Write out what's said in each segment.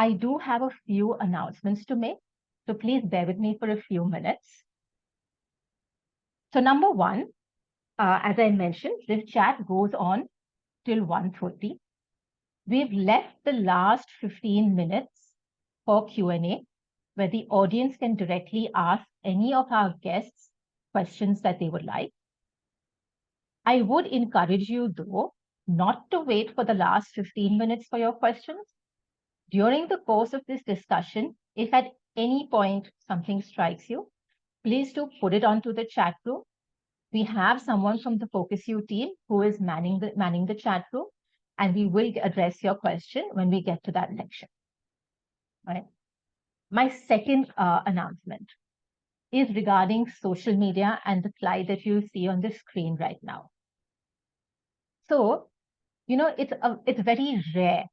I do have a few announcements to make, so please bear with me for a few minutes. So number one, as I mentioned, this chat goes on till 1:30. We've left the last 15 minutes for Q&A, where the audience can directly ask any of our guests questions that they would like. I would encourage you, though, not to wait for the last 15 minutes for your questions. During the course of this discussion, if at any point something strikes you, please do put it onto the chat room. We have someone from the Focus You team who is manning the chat room, and we will address your question when we get to that section. Right. My second announcement is regarding social media and the slide that you see on the screen right now. So, it's very rare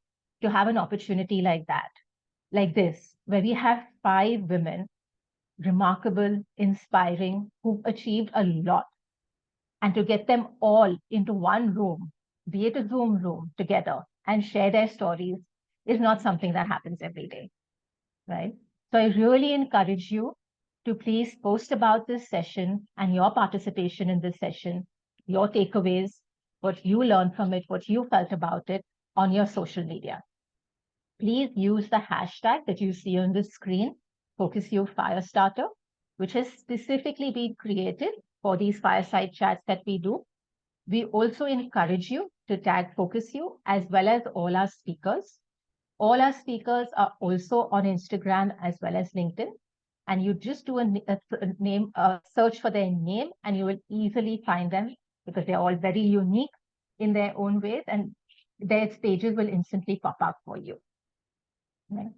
to have an opportunity like this, where we have 5 women, remarkable, inspiring, who've achieved a lot. And to get them all into one room, be it a Zoom room together, and share their stories is not something that happens every day, right? So I really encourage you to please post about this session and your participation in this session, your takeaways, what you learned from it, what you felt about it on your social media. Please use the hashtag that you see on the screen, FocusYouFirestarter, which has specifically been created for these fireside chats that we do. We also encourage you to tag Focus You as well as all our speakers. All our speakers are also on Instagram as well as LinkedIn. And you just do a search for their name, and you will easily find them because they're all very unique in their own ways, and their pages will instantly pop up for you. Right.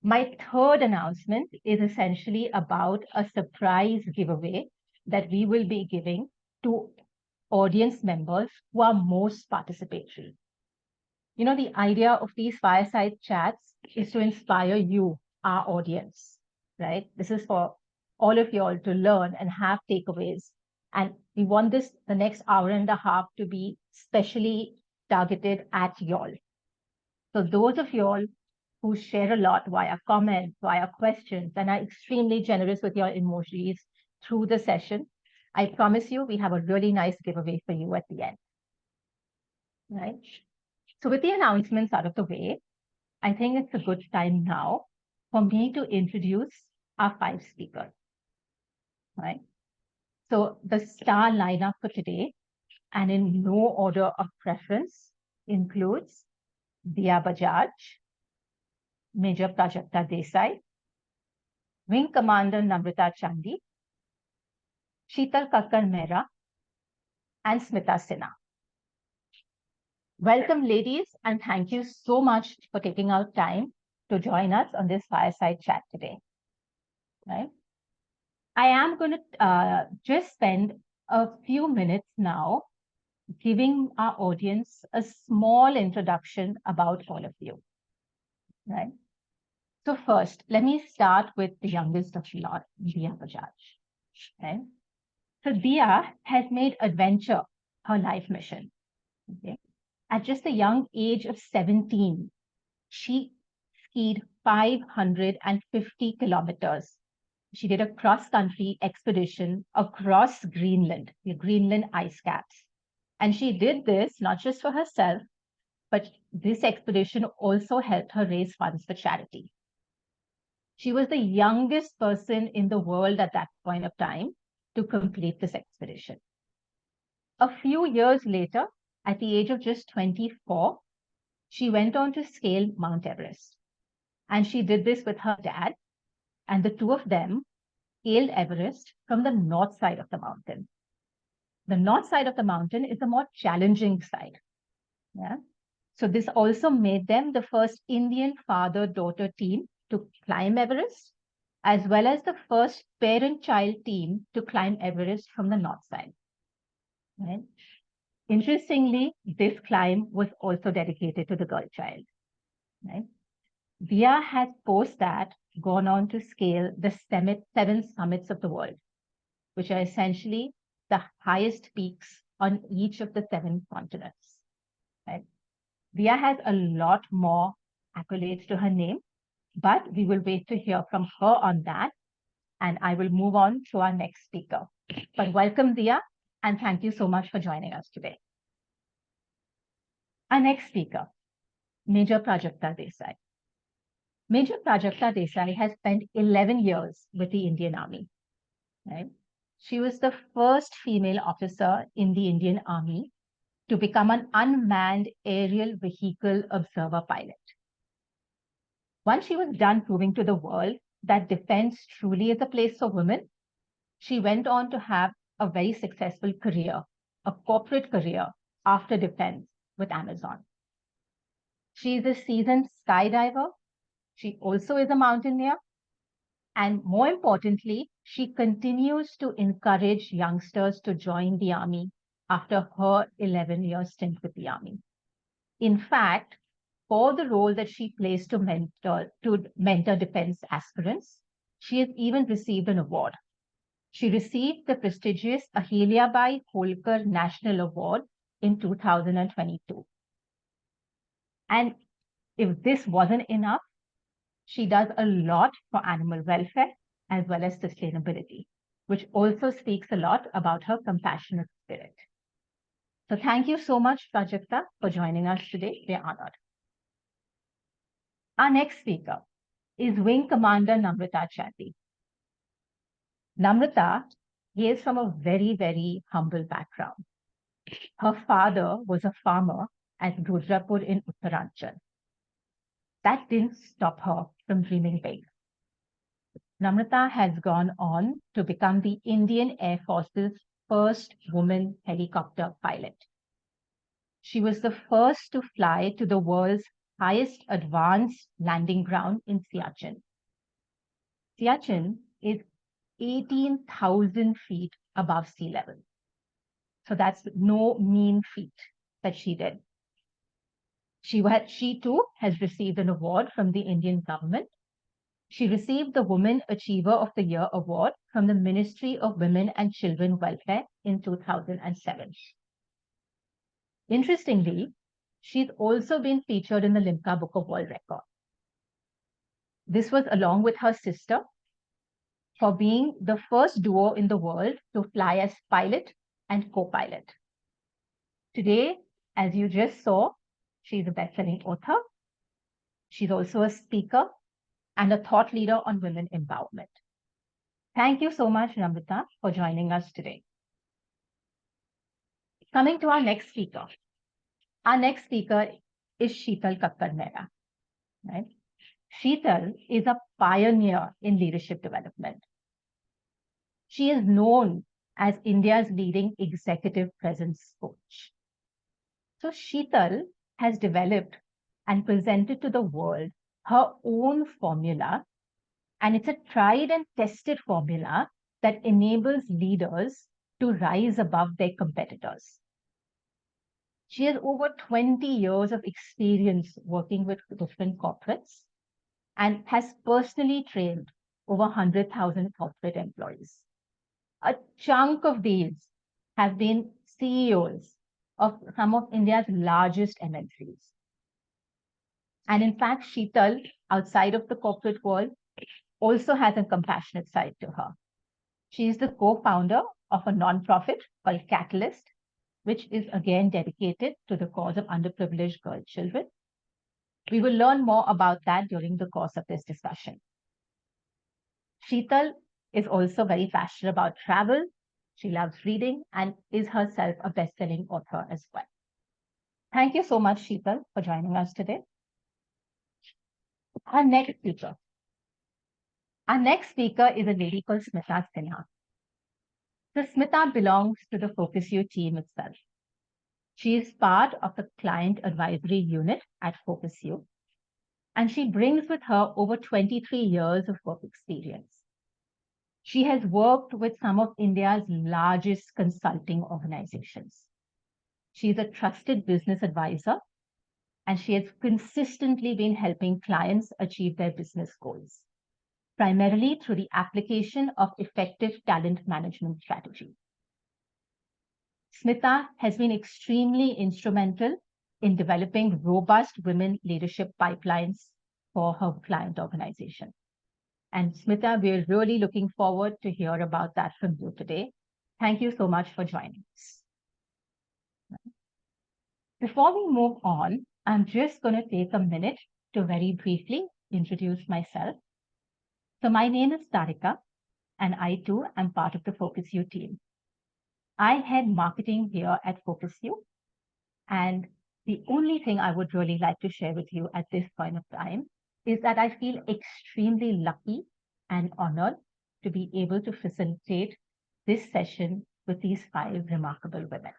My third announcement is essentially about a surprise giveaway that we will be giving to audience members who are most participatory. The idea of these fireside chats is to inspire you, our audience, right? This is for all of y'all to learn and have takeaways. And we want the next hour and a half to be specially targeted at y'all. So those of y'all who share a lot via comments, via questions, and are extremely generous with your emojis through the session, I promise you we have a really nice giveaway for you at the end. Right? So with the announcements out of the way, I think it's a good time now for me to introduce our 5 speakers. Right? So the star lineup for today, and in no order of preference, includes Diya Bajaj, Major Prajakta Desai, Wing Commander Namrata Chandi, Sheetal Kakkar Mehra, and Smita Sinha. Welcome, ladies, and thank you so much for taking out time to join us on this fireside chat today. Right? I am going to just spend a few minutes now giving our audience a small introduction about all of you. Right? So first, let me start with the youngest of the lot, Diya Bajaj. Right? So Diya has made adventure her life mission. Okay? At just the young age of 17, she skied 550 kilometers. She did a cross-country expedition across Greenland, the Greenland ice caps. And she did this not just for herself, but this expedition also helped her raise funds for charity. She was the youngest person in the world at that point of time to complete this expedition. A few years later, at the age of just 24, she went on to scale Mount Everest. And she did this with her dad, and the two of them scaled Everest from the north side of the mountain. The north side of the mountain is the more challenging side. Yeah? So this also made them the first Indian father-daughter team to climb Everest, as well as the first parent-child team to climb Everest from the north side. Right? Interestingly, this climb was also dedicated to the girl child. Right? Diya has post that gone on to scale the 7 summits of the world, which are essentially the highest peaks on each of the 7 continents. Right? Diya has a lot more accolades to her name, But we will wait to hear from her on that, and I will move on to our next speaker. But welcome, Dia, and thank you so much for joining us today. Our next speaker, Major Prajakta Desai. Major Prajakta Desai has spent 11 years with the Indian Army. Right? She was the first female officer in the Indian Army to become an unmanned aerial vehicle observer pilot. Once she was done proving to the world that defense truly is a place for women, she went on to have a very successful career, a corporate career after defense with Amazon. She is a seasoned skydiver. She also is a mountaineer. And more importantly, she continues to encourage youngsters to join the Army after her 11-year stint with the Army. In fact, for the role that she plays to mentor defense aspirants, she has even received an award. She received the prestigious Ahilyabai Holkar National Award in 2022. And if this wasn't enough, she does a lot for animal welfare as well as sustainability, which also speaks a lot about her compassionate spirit. So thank you so much, Prajakta, for joining us today. We're honored. Our next speaker is Wing Commander Namrata Chatty. Namrata hails from a very, very humble background. Her father was a farmer at Rudrapur in Uttaranchal. That didn't stop her from dreaming big. Namrata has gone on to become the Indian Air Force's first woman helicopter pilot. She was the first to fly to the world's highest advanced landing ground in Siachen. Siachen is 18,000 feet above sea level. So that's no mean feat that she did. She too has received an award from the Indian government. She received the Women Achiever of the Year award from the Ministry of Women and Children Welfare in 2007. Interestingly, she's also been featured in the Limca Book of World Records. This was along with her sister for being the first duo in the world to fly as pilot and co-pilot. Today, as you just saw, she's a best-selling author. She's also a speaker and a thought leader on women empowerment. Thank you so much, Namrata, for joining us today. Coming to our next speaker. Our next speaker is Sheetal Kakkar Mehra. Right? Sheetal is a pioneer in leadership development. She is known as India's leading executive presence coach. So Sheetal has developed and presented to the world her own formula, and it's a tried and tested formula that enables leaders to rise above their competitors. She has over 20 years of experience working with different corporates and has personally trained over 100,000 corporate employees. A chunk of these have been CEOs of some of India's largest MNCs. And in fact, Sheetal, outside of the corporate world, also has a compassionate side to her. She is the co-founder of a nonprofit called Catalyst, which is again dedicated to the cause of underprivileged girl children. We will learn more about that during the course of this discussion. Sheetal is also very passionate about travel. She loves reading and is herself a best-selling author as well. Thank you so much, Sheetal, for joining us today. Our next speaker. Our next speaker is a lady called Smita Sinha. So Smita belongs to the Focus You team itself. She is part of the client advisory unit at Focus You, and she brings with her over 23 years of work experience. She has worked with some of India's largest consulting organizations. She is a trusted business advisor, and she has consistently been helping clients achieve their business goals, primarily through the application of effective talent management strategies. Smita has been extremely instrumental in developing robust women leadership pipelines, for her client organization. And Smita, we're really looking forward to hear about that from you today. Thank you so much for joining us. Before we move on, I'm just going to take a minute to very briefly introduce myself. So my name is Tarika, and I too am part of the Focus You team. I head marketing here at Focus You, and the only thing I would really like to share with you at this point of time is that I feel extremely lucky and honored to be able to facilitate this session with these 5 remarkable women.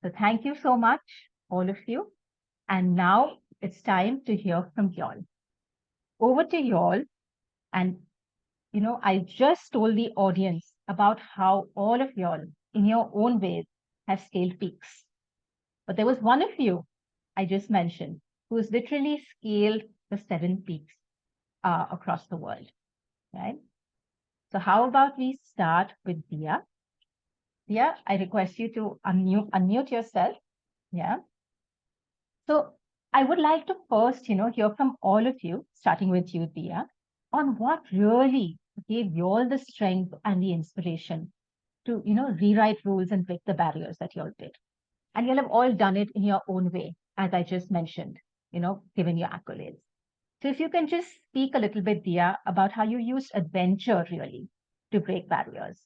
So thank you so much, all of you. And now it's time to hear from y'all. Over to y'all. And, I just told the audience about how all of y'all, in your own ways, have scaled peaks. But there was one of you I just mentioned who's literally scaled the 7 peaks across the world, right? So how about we start with Dia? Dia, I request you to unmute yourself. Yeah. So I would like to first, hear from all of you, starting with you, Dia, on what really gave you all the strength and the inspiration to, rewrite rules and break the barriers that you all did. And you'll have all done it in your own way, as I just mentioned, given your accolades. So if you can just speak a little bit, Dia, about how you used adventure really to break barriers.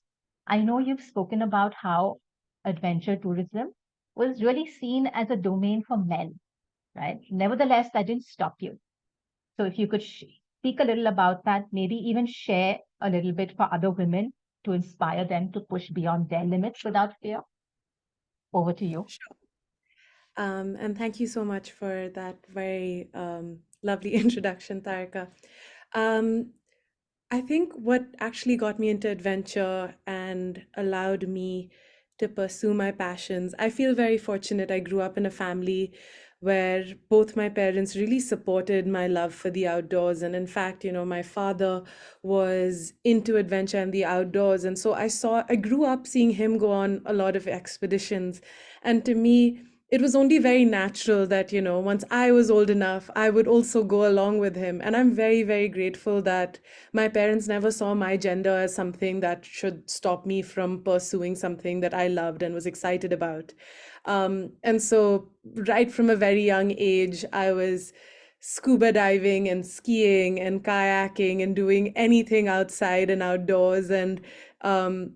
I know you've spoken about how adventure tourism was really seen as a domain for men, right? Nevertheless, that didn't stop you. So if you could speak a little about that, maybe even share a little bit for other women to inspire them to push beyond their limits without fear. Over to you. Sure. And thank you so much for that very lovely introduction, Tarika. Um, I think what actually got me into adventure and allowed me to pursue my passions, I feel very fortunate. I grew up in a family where both my parents really supported my love for the outdoors. And in fact, my father was into adventure and the outdoors. And so I grew up seeing him go on a lot of expeditions. And to me, it was only very natural that, once I was old enough, I would also go along with him. And I'm very, very grateful that my parents never saw my gender as something that should stop me from pursuing something that I loved and was excited about. And so, right from a very young age, I was scuba diving and skiing and kayaking and doing anything outside and outdoors. And um,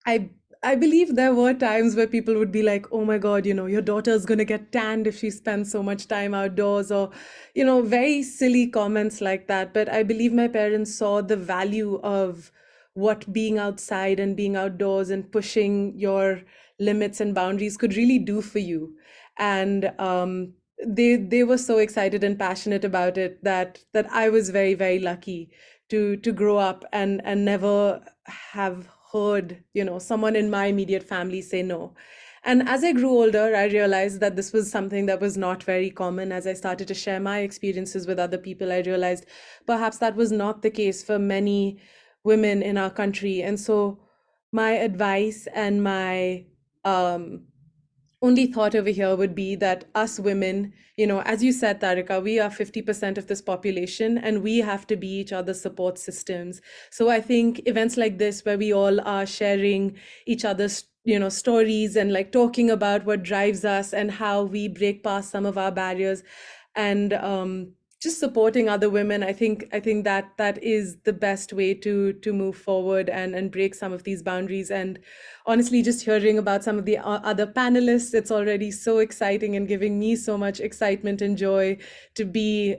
I I believe there were times where people would be like, "Oh my God, your daughter's gonna get tanned if she spends so much time outdoors," or, very silly comments like that. But I believe my parents saw the value of what being outside and being outdoors and pushing your limits and boundaries could really do for you. And they were so excited and passionate about it that I was very, very lucky to grow up and never have heard someone in my immediate family say no. And as I grew older, I realized that this was something that was not very common. As I started to share my experiences with other people, I realized perhaps that was not the case for many women in our country. And so my advice and my only thought over here would be that us women, as you said, Tarika, we are 50% of this population and we have to be each other's support systems. So I think events like this, where we all are sharing each other's, stories and like talking about what drives us and how we break past some of our barriers and just supporting other women, I think that is the best way to move forward and break some of these boundaries. And honestly, just hearing about some of the other panelists, it's already so exciting and giving me so much excitement and joy to be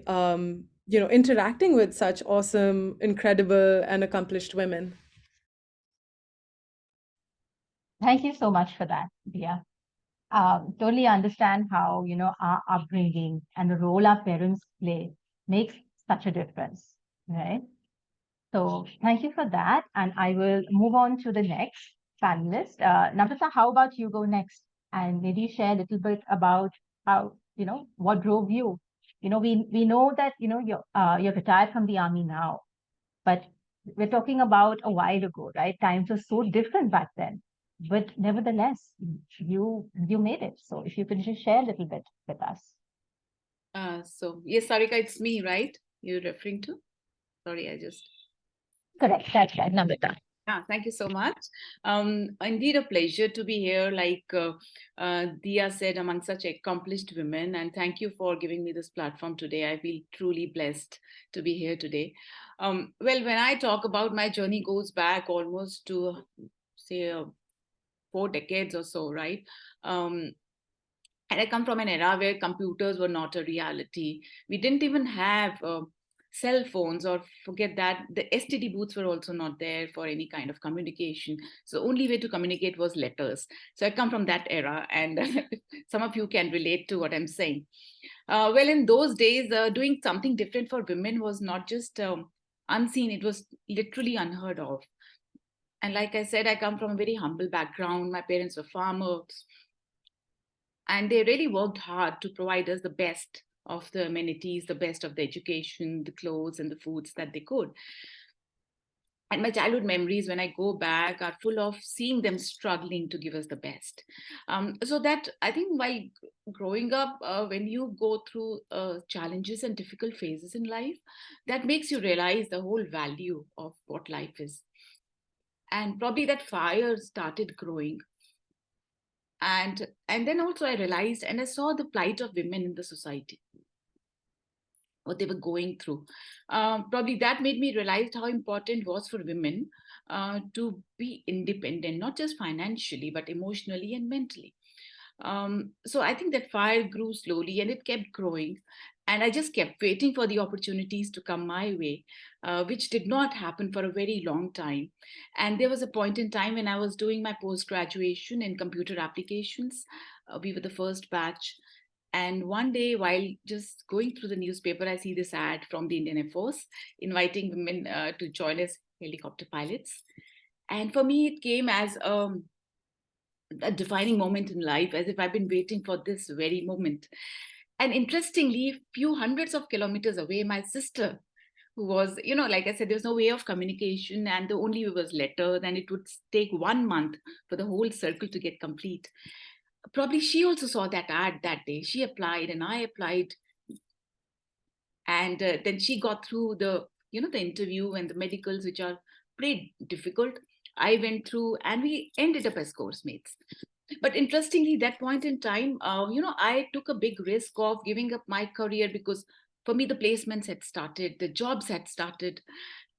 interacting with such awesome, incredible and accomplished women. Thank you so much for that, Dia. Totally understand how, our upbringing and the role our parents play makes such a difference, right? So thank you for that. And I will move on to the next panelist. Nafisa, how about you go next? And maybe share a little bit about how, what drove you. We know that, you're retired from the army now, but we're talking about a while ago, right? Times were so different back then. But nevertheless, you made it. So if you could just share a little bit with us. So yes, Sarika, it's me, right? you're referring to? Sorry, I just. Correct. That's right, Namrata. Thank you so much. Indeed, a pleasure to be here. Like Dia said, among such accomplished women, and thank you for giving me this platform today. I feel truly blessed to be here today. Well, when I talk about my journey, goes back almost to say 4 decades or so, right? Um, and I come from an era where computers were not a reality. We didn't even have cell phones, or forget that. The STD booths were also not there for any kind of communication. So the only way to communicate was letters. So I come from that era, and some of you can relate to what I'm saying. Well, in those days, doing something different for women was not just unseen; it was literally unheard of. And like I said, I come from a very humble background. My parents were farmers, and they really worked hard to provide us the best of the amenities, the best of the education, the clothes, and the foods that they could. And my childhood memories, when I go back, are full of seeing them struggling to give us the best. So that I think while growing up, when you go through challenges and difficult phases in life, that makes you realize the whole value of what life is. And probably that fire started growing, and then also I realized and I saw the plight of women in the society, what they were going through. Probably that made me realize how important it was for women to be independent, not just financially but emotionally and mentally. So I think that fire grew slowly and it kept growing. And I just kept waiting for the opportunities to come my way, which did not happen for a very long time. And there was a point in time when I was doing my post graduation in computer applications. We were the first batch. And one day, while just going through the newspaper, I see this ad from the Indian Air Force inviting women to join as helicopter pilots. And for me, it came as a defining moment in life, as if I've been waiting for this very moment. And interestingly, few hundreds of kilometers away, my sister, who was, like I said, there was no way of communication, and the only way was letters, and it would take 1 month for the whole circle to get complete. Probably she also saw that ad that day. She applied, and I applied, and then she got through the interview and the medicals, which are pretty difficult. I went through, and we ended up as course mates. But interestingly, that point in time, I took a big risk of giving up my career, because for me the placements had started, the jobs had started,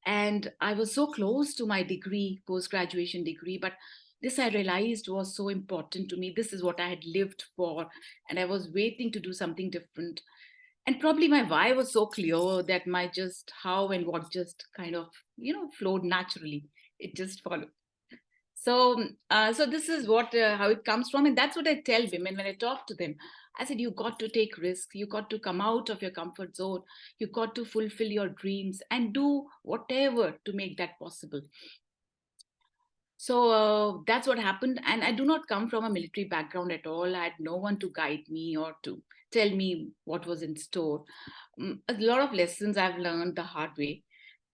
and I was so close to my degree, post graduation degree. But this, I realized, was so important to me. This is what I had lived for, and I was waiting to do something different. And probably my why was so clear that my just how and what just kind of flowed naturally. It just followed. So this is what how it comes from, and that's what I tell women when I talk to them. I said, you got to take risks, you got to come out of your comfort zone, you got to fulfill your dreams and do whatever to make that possible. So that's what happened. And I do not come from a military background at all. I had no one to guide me or to tell me what was in store. A lot of lessons I've learned the hard way,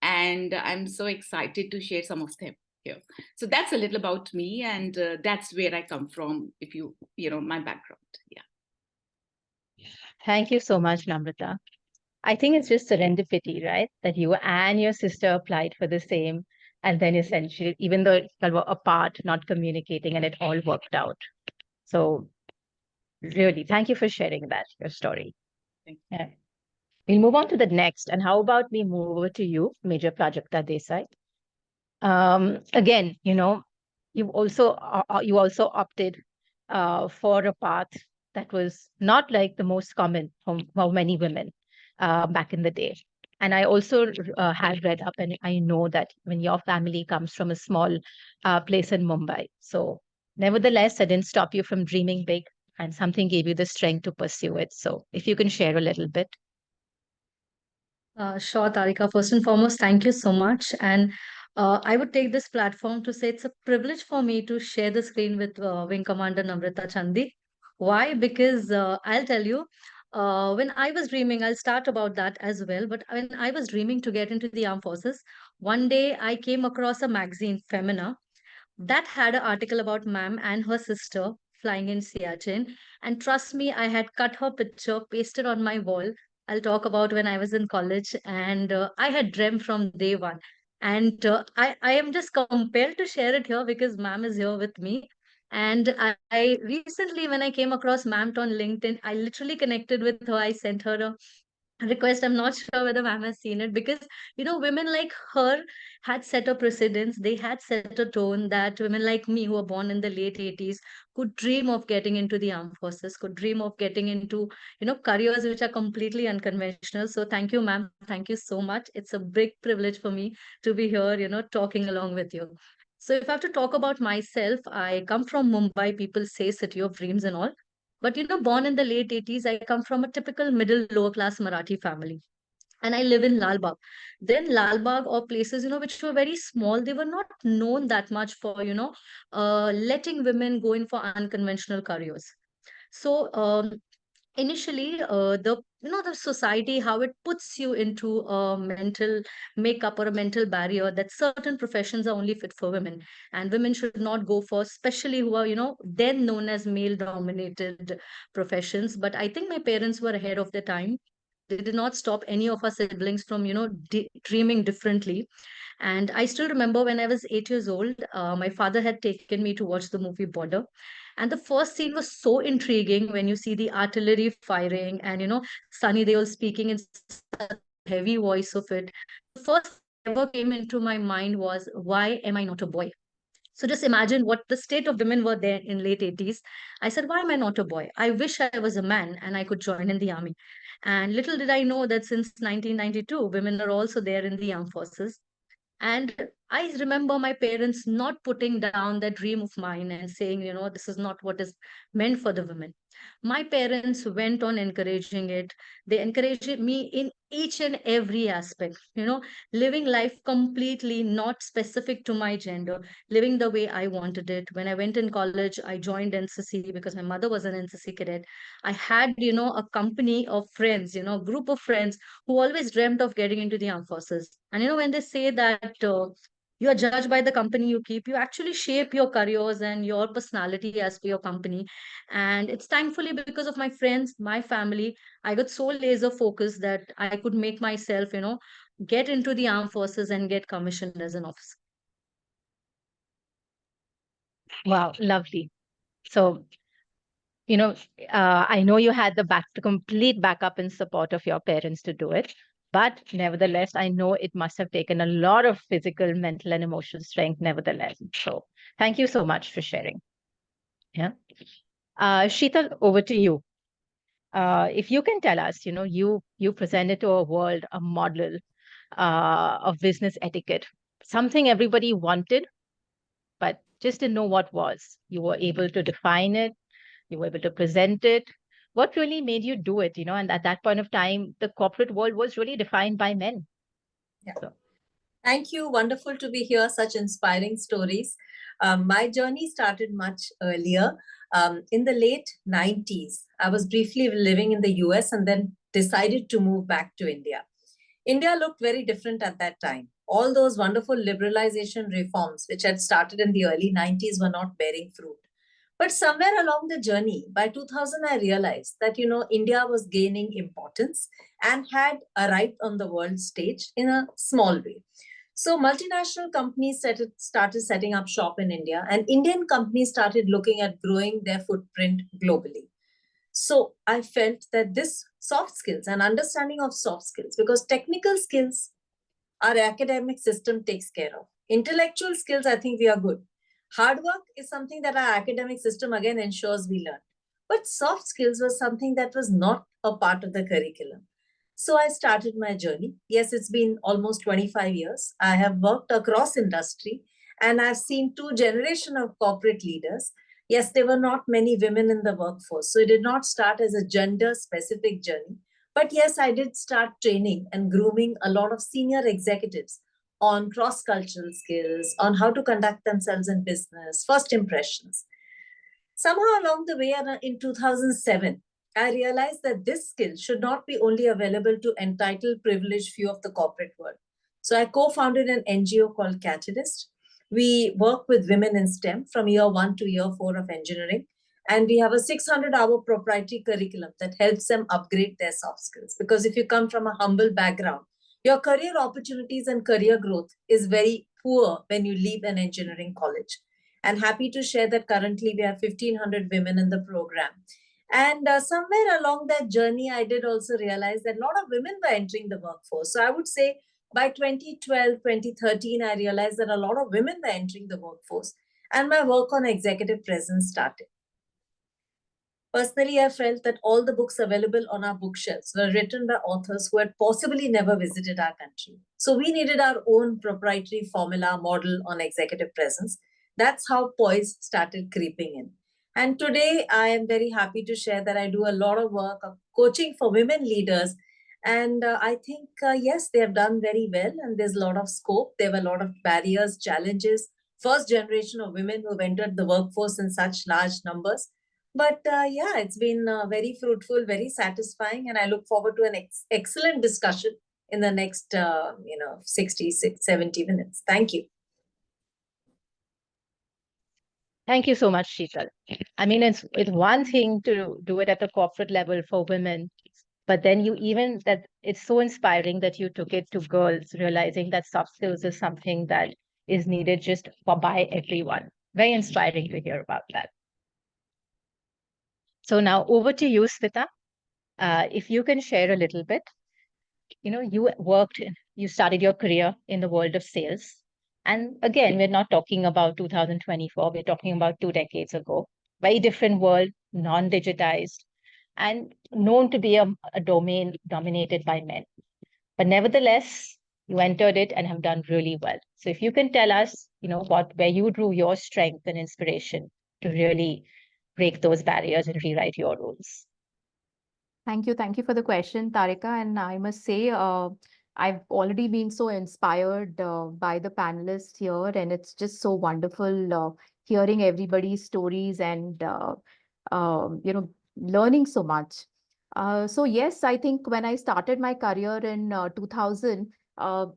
and I'm so excited to share some of them here. So that's a little about me, and that's where I come from. If my background, yeah. Thank you so much, Namrata. I think it's just serendipity, right? That you and your sister applied for the same, and then essentially, even though you were apart, not communicating, and it all worked out. So, really, thank you for sharing that, your story. Thank you. Yeah. We'll move on to the next. And how about we move over to you, Major Prajakta Desai? Again, you also opted for a path that was not like the most common for many women back in the day. And I also had read up, and I know that when your family comes from a small place in Mumbai. So, nevertheless, that didn't stop you from dreaming big, and something gave you the strength to pursue it. So, if you can share a little bit. Sure, Tarika. First and foremost, thank you so much. And I would take this platform to say it's a privilege for me to share the screen with Wing Commander Namrata Chandi. Why? Because I'll tell you, when I was dreaming, I'll start about that as well. But when I was dreaming to get into the armed forces, one day I came across a magazine, Femina, that had an article about ma'am and her sister flying in Siachen. And trust me, I had cut her picture, pasted on my wall I'll talk about when I was in college, and I had dreamt from day one. And I am just compelled to share it here because ma'am is here with me. And I recently, when I came across ma'am on LinkedIn, I literally connected with her. I sent her a request. I'm not sure whether ma'am has seen it because, women like her had set a precedence. They had set a tone that women like me, who were born in the late 80s, could dream of getting into the armed forces, could dream of getting into, careers which are completely unconventional. So thank you, ma'am. Thank you so much. It's a big privilege for me to be here, talking along with you. So if I have to talk about myself, I come from Mumbai. People say city of dreams and all. But born in the late 80s, I come from a typical middle lower class Marathi family. And I live in Lal Bagh. Then Lal Bagh or places, which were very small, they were not known that much for, letting women go in for unconventional careers. So initially, the society, how it puts you into a mental makeup or a mental barrier that certain professions are only fit for women, and women should not go for, especially who are then known as male dominated professions. But I think my parents were ahead of their time. They did not stop any of our siblings from dreaming differently. And I still remember when I was 8 years old, my father had taken me to watch the movie Border. And the first scene was so intriguing when you see the artillery firing and, Sunny Deol speaking in such heavy voice of it. The first ever came into my mind was, why am I not a boy? So just imagine what the state of women were there in late 80s. I said, why am I not a boy? I wish I was a man and I could join in the army. And little did I know that since 1992, women are also there in the armed forces. And I remember my parents not putting down that dream of mine and saying, this is not what is meant for the women. My parents went on encouraging it. They encouraged me in each and every aspect, living life completely not specific to my gender, living the way I wanted it. When I went in college, I joined NCC because my mother was an NCC cadet. I had, a company of friends, group of friends who always dreamt of getting into the armed forces. And when they say that you are judged by the company you keep, you actually shape your careers and your personality as per your company. And it's thankfully because of my friends, my family, I got so laser focused that I could make myself, get into the armed forces and get commissioned as an officer. Wow, lovely. So, I know you had the complete backup and support of your parents to do it. But nevertheless, I know it must have taken a lot of physical, mental, and emotional strength, nevertheless. So thank you so much for sharing. Yeah. Sheetal, over to you. If you can tell us, you presented to a world a model of business etiquette, something everybody wanted, but just didn't know what was. You were able to define it, you were able to present it. What really made you do it? And at that point of time, the corporate world was really defined by men. Yeah. So. Thank you. Wonderful to be here. Such inspiring stories. My journey started much earlier. In the late 90s, I was briefly living in the US and then decided to move back to India. India looked very different at that time. All those wonderful liberalization reforms, which had started in the early 90s, were not bearing fruit. But somewhere along the journey, by 2000, I realized that, India was gaining importance and had arrived on the world stage in a small way. So multinational companies started setting up shop in India, and Indian companies started looking at growing their footprint globally. So I felt that this soft skills and understanding of soft skills, because technical skills our academic system takes care of. Intellectual skills, I think we are good. Hard work is something that our academic system again ensures we learn. But soft skills was something that was not a part of the curriculum. So I started my journey. Yes, it's been almost 25 years. I have worked across industry and I've seen two generations of corporate leaders. Yes, there were not many women in the workforce. So it did not start as a gender specific journey. But yes, I did start training and grooming a lot of senior executives on cross-cultural skills, on how to conduct themselves in business, first impressions. Somehow along the way in 2007, I realized that this skill should not be only available to entitled, privileged few of the corporate world. So I co-founded an NGO called Catalyst. We work with women in STEM from year 1 to year 4 of engineering. And we have a 600-hour proprietary curriculum that helps them upgrade their soft skills. Because if you come from a humble background, your career opportunities and career growth is very poor when you leave an engineering college. And happy to share that currently we have 1,500 women in the program. And somewhere along that journey, I did also realize that a lot of women were entering the workforce. So I would say by 2012, 2013, I realized that a lot of women were entering the workforce, and my work on executive presence started. Personally, I felt that all the books available on our bookshelves were written by authors who had possibly never visited our country. So we needed our own proprietary formula model on executive presence. That's how poise started creeping in. And today, I am very happy to share that I do a lot of work of coaching for women leaders. And I think, yes, they have done very well, and there's a lot of scope. There were a lot of barriers, challenges, first generation of women who have entered the workforce in such large numbers. But yeah, it's been very fruitful, very satisfying, and I look forward to an excellent discussion in the next, 60, 70 minutes. Thank you. Thank you so much, Sheetal. I mean, it's one thing to do it at the corporate level for women, but then that it's so inspiring that you took it to girls, realizing that soft skills is something that is needed just by everyone. Very inspiring to hear about that. So now over to you, Smita. If you can share a little bit, you started your career in the world of sales. And again, we're not talking about 2024, we're talking about 2 decades ago. Very different world, non-digitized, and known to be a domain dominated by men. But nevertheless, you entered it and have done really well. So if you can tell us, where you drew your strength and inspiration to really break those barriers and rewrite your rules. Thank you. Thank you for the question, Tarika. And I must say, I've already been so inspired by the panelists here, and it's just so wonderful hearing everybody's stories and learning so much. So yes, I think when I started my career in 2000,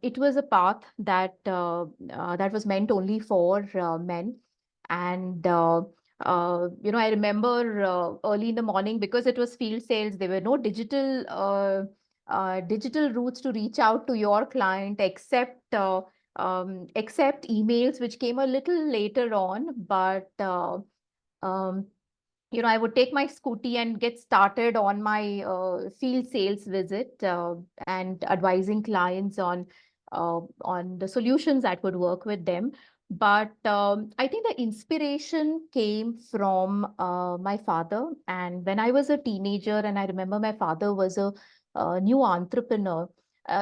it was a path that was meant only for men, and I remember early in the morning, because it was field sales, there were no digital routes to reach out to your client except emails, which came a little later on. But um, I would take my scooty and get started on my field sales visit and advising clients on the solutions that would work with them. But I think the inspiration came from my father. And when I was a teenager, and I remember my father was a new entrepreneur,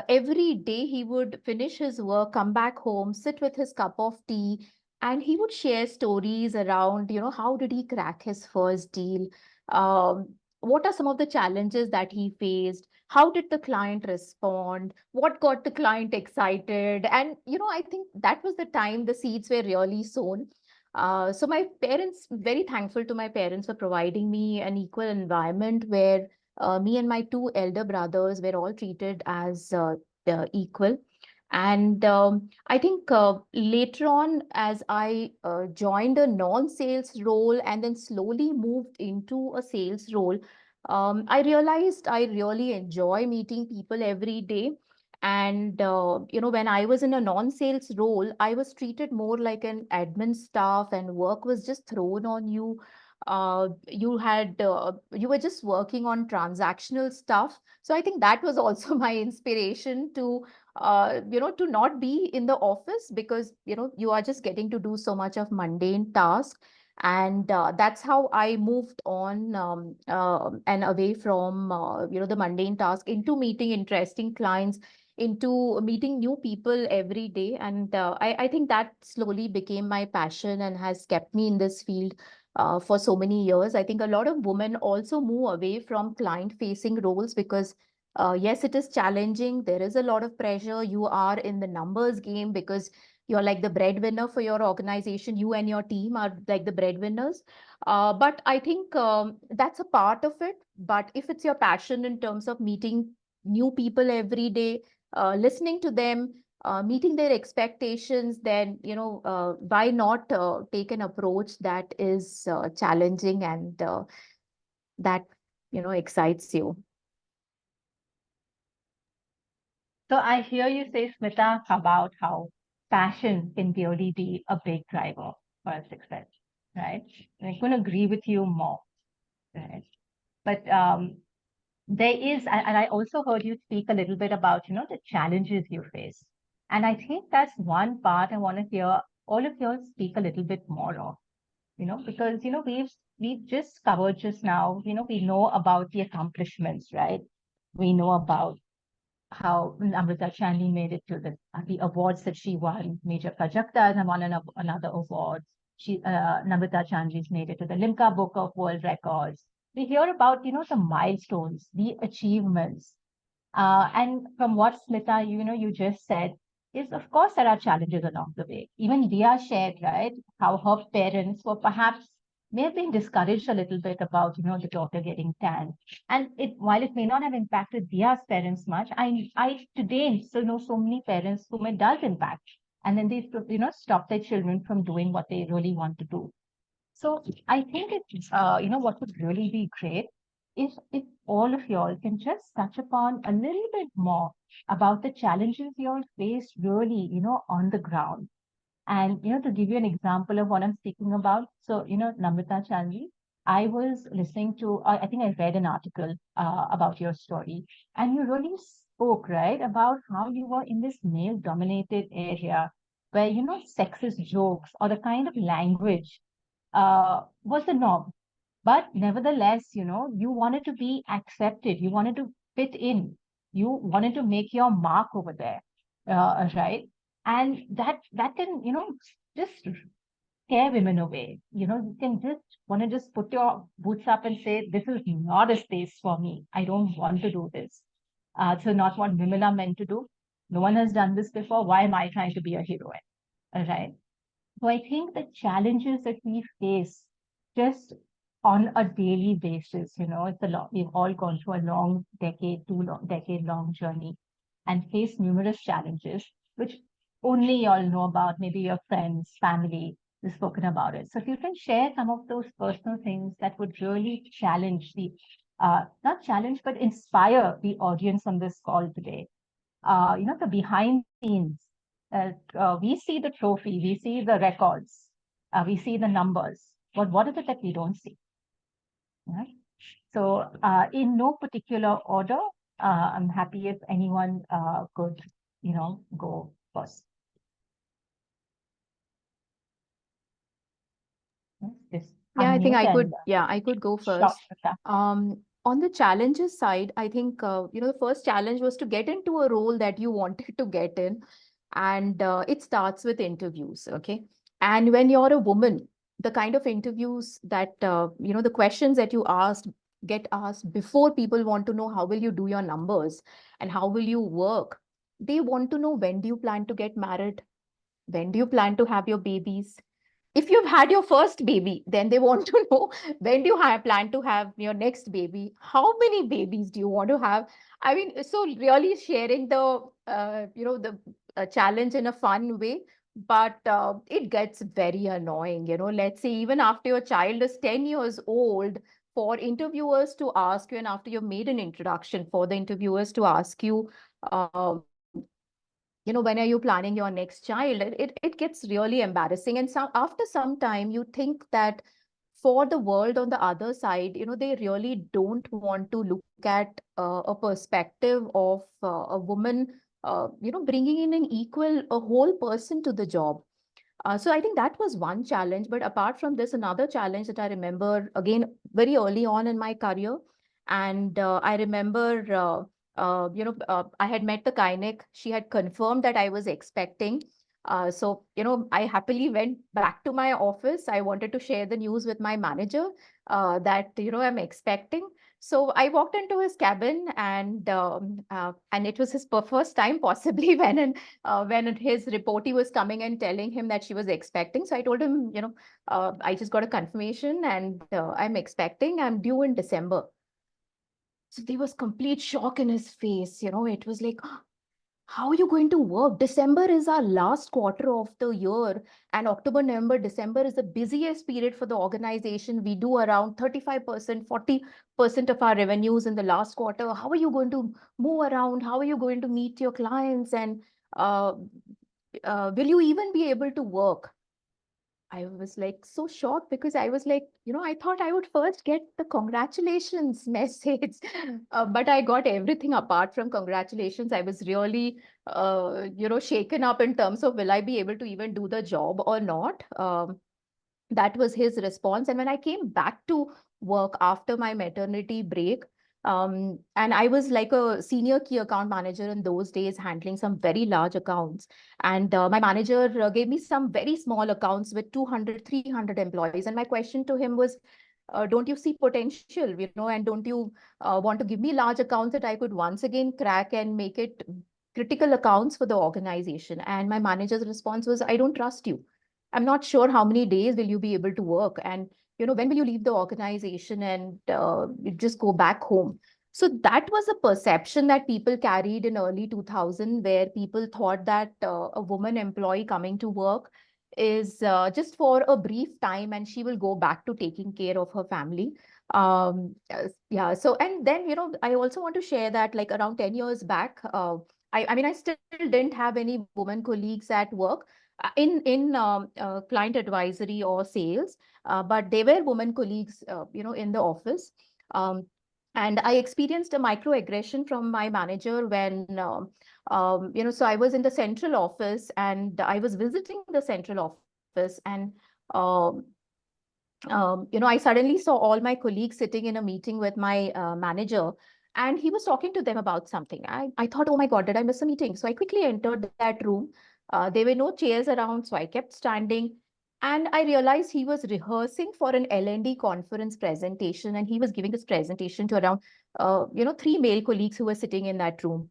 every day he would finish his work, come back home, sit with his cup of tea, and he would share stories around, how did he crack his first deal? What are some of the challenges that he faced? How did the client respond? What got the client excited? And, I think that was the time the seeds were really sown. So my parents, very thankful to my parents for providing me an equal environment where me and my two elder brothers were all treated as equal. And I think later on, as I joined a non-sales role and then slowly moved into a sales role, I realized I really enjoy meeting people every day. And, when I was in a non-sales role, I was treated more like an admin staff, and work was just thrown on you. You were just working on transactional stuff. So I think that was also my inspiration to not be in the office, because you are just getting to do so much of mundane tasks. And that's how I moved on and away from the mundane task, into meeting interesting clients, into meeting new people every day. And I think that slowly became my passion and has kept me in this field for so many years. I think a lot of women also move away from client facing roles because yes, it is challenging. There is a lot of pressure. You are in the numbers game because you're like the breadwinner for your organization. You and your team are like the breadwinners. But I think that's a part of it. But if it's your passion in terms of meeting new people every day, listening to them, meeting their expectations, then, why not take an approach that is challenging and that, excites you? So I hear you say, Smita, about how passion can really be a big driver for success, right? And I couldn't agree with you more, right? But there is, and I also heard you speak a little bit about, the challenges you face. And I think that's one part I want to hear all of you speak a little bit more of, because, we've just covered just now, we know about the accomplishments, right? We know about how Amrita Chandni made it to the awards that she won. Major Prajakta won another award. Namrata Chandni's made it to the Limca Book of World Records. We hear about, the milestones, the achievements. And from what Smita, you just said, is of course there are challenges along the way. Even Dia shared, right, how her parents were perhaps may have been discouraged a little bit about, the daughter getting tan. And while it may not have impacted Dia's parents much, I today still know so many parents whom it does impact. And then they, stop their children from doing what they really want to do. So I think what would really be great is if all of y'all can just touch upon a little bit more about the challenges y'all face really, on the ground. And, to give you an example of what I'm speaking about, so, Namrata Chandni, I was listening to, I think I read an article about your story, and you really spoke, right, about how you were in this male dominated area where, sexist jokes or the kind of language was the norm. But nevertheless, you wanted to be accepted, you wanted to fit in, you wanted to make your mark over there, right? And that can, just scare women away. You can just want to just put your boots up and say, this is not a space for me. I don't want to do this. So not what women are meant to do. No one has done this before. Why am I trying to be a heroine? Right? So I think the challenges that we face just on a daily basis, it's a lot. We've all gone through a long decade, decade long journey and face numerous challenges, which only y'all know about, maybe your friends, family has spoken about it. So if you can share some of those personal things that would really challenge not challenge, but inspire the audience on this call today. The behind the scenes. We see the trophy, we see the records, we see the numbers, but what is it that we don't see? Right? So, in no particular order, I'm happy if anyone could, go first. Just Yeah, I think unmute I could. and, Yeah, I could go sure, first. Shweta. On the challenges side, I think the first challenge was to get into a role that you wanted to get in, and it starts with interviews. Okay, and when you're a woman, the kind of interviews that the questions that you get asked before people want to know how will you do your numbers and how will you work. They want to know, when do you plan to get married? When do you plan to have your babies? If you've had your first baby, then they want to know, when do you plan to have your next baby? How many babies do you want to have? I mean, so really sharing the challenge in a fun way, but it gets very annoying. Let's say even after your child is 10 years old, for interviewers to ask you, and after you've made an introduction, for the interviewers to ask you, um, when are you planning your next child? It gets really embarrassing. And after some time, you think that for the world on the other side, they really don't want to look at a perspective of a woman, bringing in a whole person to the job. So I think that was one challenge. But apart from this, another challenge that I remember again very early on in my career, and I remember, I had met the gynaec. She had confirmed that I was expecting. So, I happily went back to my office. I wanted to share the news with my manager that, I'm expecting. So I walked into his cabin, and it was his first time possibly when his reportee was coming and telling him that she was expecting. So I told him, I just got a confirmation and I'm expecting. I'm due in December. So there was complete shock in his face. It was like, how are you going to work? December is our last quarter of the year, and October, November, December is the busiest period for the organization. We do around 35%, 40% of our revenues in the last quarter. How are you going to move around? How are you going to meet your clients? And uh, will you even be able to work? I was like so shocked because I was like, I thought I would first get the congratulations message, but I got everything apart from congratulations. I was really, shaken up in terms of will I be able to even do the job or not? That was his response. And when I came back to work after my maternity break, and I was like a senior key account manager in those days, handling some very large accounts. And my manager gave me some very small accounts with 200, 300 employees. And my question to him was, don't you see potential, and don't you want to give me large accounts that I could once again crack and make it critical accounts for the organization? And my manager's response was, I don't trust you. I'm not sure how many days will you be able to work, and when will you leave the organization and you just go back home? So that was a perception that people carried in early 2000, where people thought that a woman employee coming to work is just for a brief time and she will go back to taking care of her family. Yeah. So, and then, I also want to share that like around 10 years back, I mean, I still didn't have any women colleagues at work in client advisory or sales, but they were women colleagues, in the office. Um, and I experienced a microaggression from my manager when, so I was in the central office and I was visiting the central office, and um, I suddenly saw all my colleagues sitting in a meeting with my manager, and he was talking to them about something. I thought, oh my God, did I miss a meeting? So I quickly entered that room. There were no chairs around, so I kept standing. And I realized he was rehearsing for an L&D conference presentation, and he was giving this presentation to around, three male colleagues who were sitting in that room.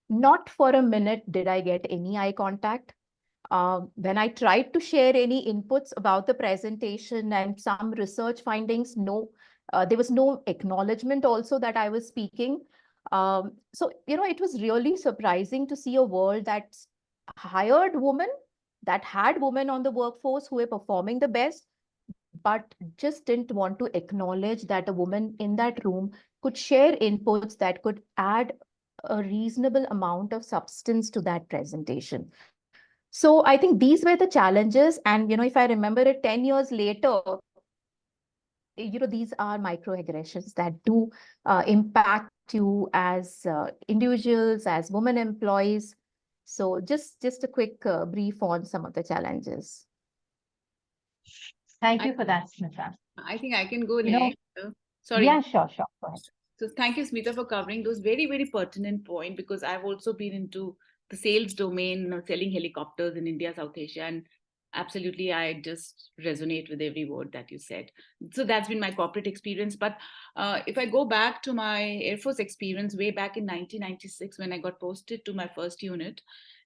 Not for a minute did I get any eye contact. When I tried to share any inputs about the presentation and some research findings, no, there was no acknowledgement also that I was speaking. So, it was really surprising to see a world that hired women, that had women on the workforce who were performing the best, but just didn't want to acknowledge that a woman in that room could share inputs that could add a reasonable amount of substance to that presentation. So I think these were the challenges. And, if I remember it 10 years later, these are microaggressions that do impact you as individuals, as women employees. So just a quick brief on some of the challenges. Thank you for that, Smita. I think I can go You know, next. Sorry. Yeah, sure. Go ahead. So thank you, Smita, for covering those very, very pertinent point, because I've also been into the sales domain, selling helicopters in India, South Asia, and absolutely, I just resonate with every word that you said. So that's been my corporate experience. But if I go back to my Air Force experience way back in 1996, when I got posted to my first unit,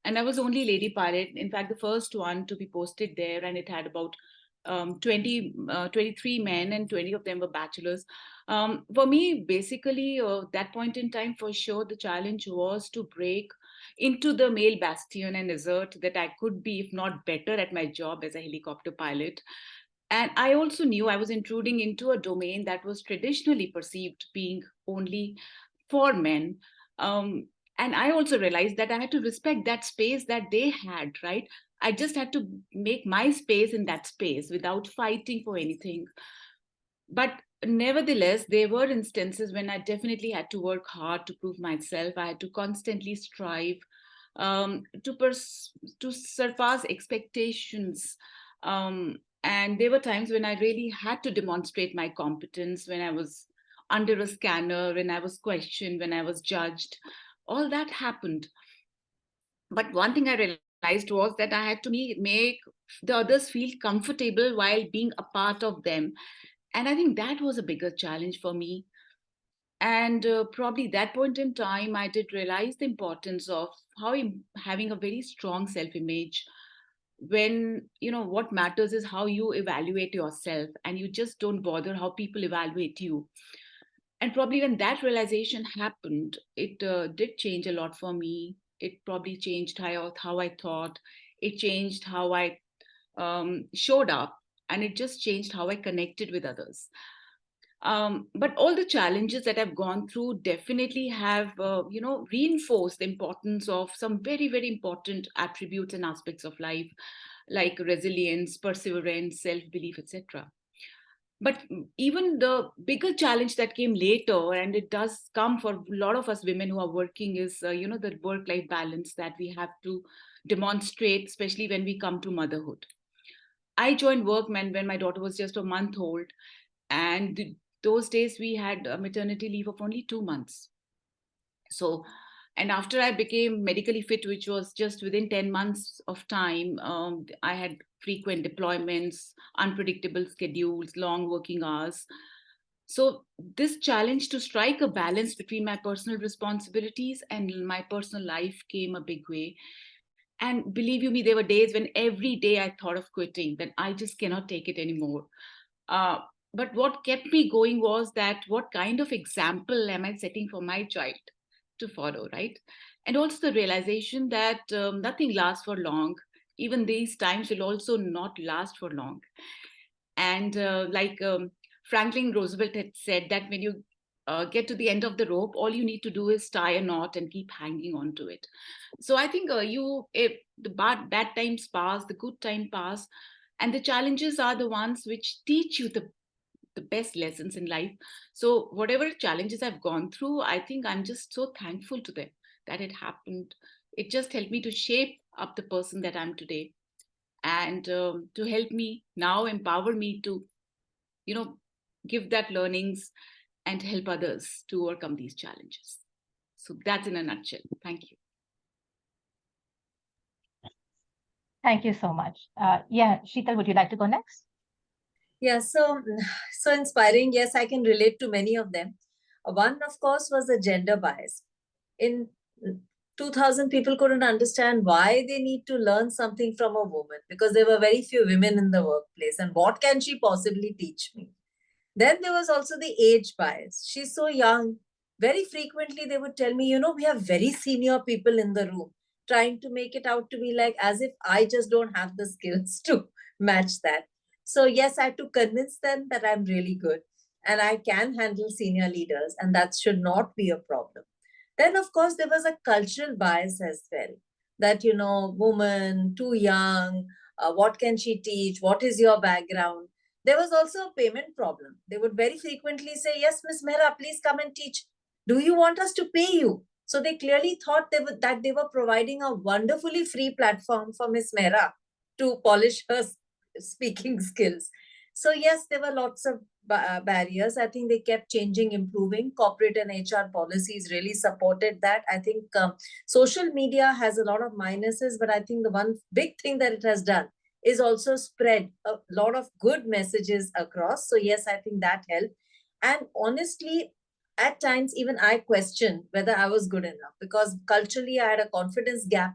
and I was only lady pilot, in fact, the first one to be posted there, and it had about 23 men, and 20 of them were bachelors. For me, basically, that point in time, for sure, the challenge was to break into the male bastion and assert that I could be, if not better, at my job as a helicopter pilot. And I also knew I was intruding into a domain that was traditionally perceived being only for men. And I also realized that I had to respect that space that they had, right? I just had to make my space in that space without fighting for anything. But nevertheless, there were instances when I definitely had to work hard to prove myself. I had to constantly strive to surpass expectations. And there were times when I really had to demonstrate my competence, when I was under a scanner, when I was questioned, when I was judged. All that happened. But one thing I realized was that I had to make the others feel comfortable while being a part of them. And I think that was a bigger challenge for me. And probably that point in time, I did realize the importance of having a very strong self-image, when what matters is how you evaluate yourself, and you just don't bother how people evaluate you. And probably when that realization happened, it did change a lot for me. It probably changed how I thought. It changed how I showed up, and it just changed how I connected with others. But all the challenges that I've gone through definitely have, reinforced the importance of some very, very important attributes and aspects of life, like resilience, perseverance, self-belief, etc. But even the bigger challenge that came later, and it does come for a lot of us women who are working, is the work-life balance that we have to demonstrate, especially when we come to motherhood. I joined work when my daughter was just a month old, and those days we had a maternity leave of only 2 months. So, and after I became medically fit, which was just within 10 months of time, I had frequent deployments, unpredictable schedules, long working hours. So this challenge to strike a balance between my personal responsibilities and my personal life came a big way. And believe you me, there were days when every day I thought of quitting, that I just cannot take it anymore. Uh, but what kept me going was that what kind of example am I setting for my child to follow, right? And also the realization that nothing lasts for long. Even these times will also not last for long. And Franklin Roosevelt had said that when you get to the end of the rope, all you need to do is tie a knot and keep hanging on to it. So I think if the bad times pass, the good time pass, and the challenges are the ones which teach you the best lessons in life. So whatever challenges I've gone through, I think I'm just so thankful to them that it happened. It just helped me to shape up the person that I'm today, and to help me now, empower me to, give that learnings and help others to overcome these challenges. So that's in a nutshell. Thank you. Thank you so much. Sheetal, would you like to go next? Yeah, so inspiring. Yes, I can relate to many of them. One, of course, was the gender bias. In 2000, people couldn't understand why they need to learn something from a woman, because there were very few women in the workplace. And what can she possibly teach me? Then there was also the age bias. She's so young. Very frequently, they would tell me, we have very senior people in the room, trying to make it out to be like as if I just don't have the skills to match that. So, yes, I had to convince them that I'm really good and I can handle senior leaders, and that should not be a problem. Then, of course, there was a cultural bias as well, that, woman, too young, what can she teach? What is your background? There was also a payment problem. They would very frequently say, yes, Miss Mehra, please come and teach. Do you want us to pay you? So they clearly thought that they were providing a wonderfully free platform for Miss Mehra to polish her speaking skills. So yes, there were lots of barriers. I think they kept changing, improving. Corporate and HR policies really supported that. I think social media has a lot of minuses, but I think the one big thing that it has done is also spread a lot of good messages across. So yes, I think that helped. And honestly, at times, even I questioned whether I was good enough, because culturally I had a confidence gap.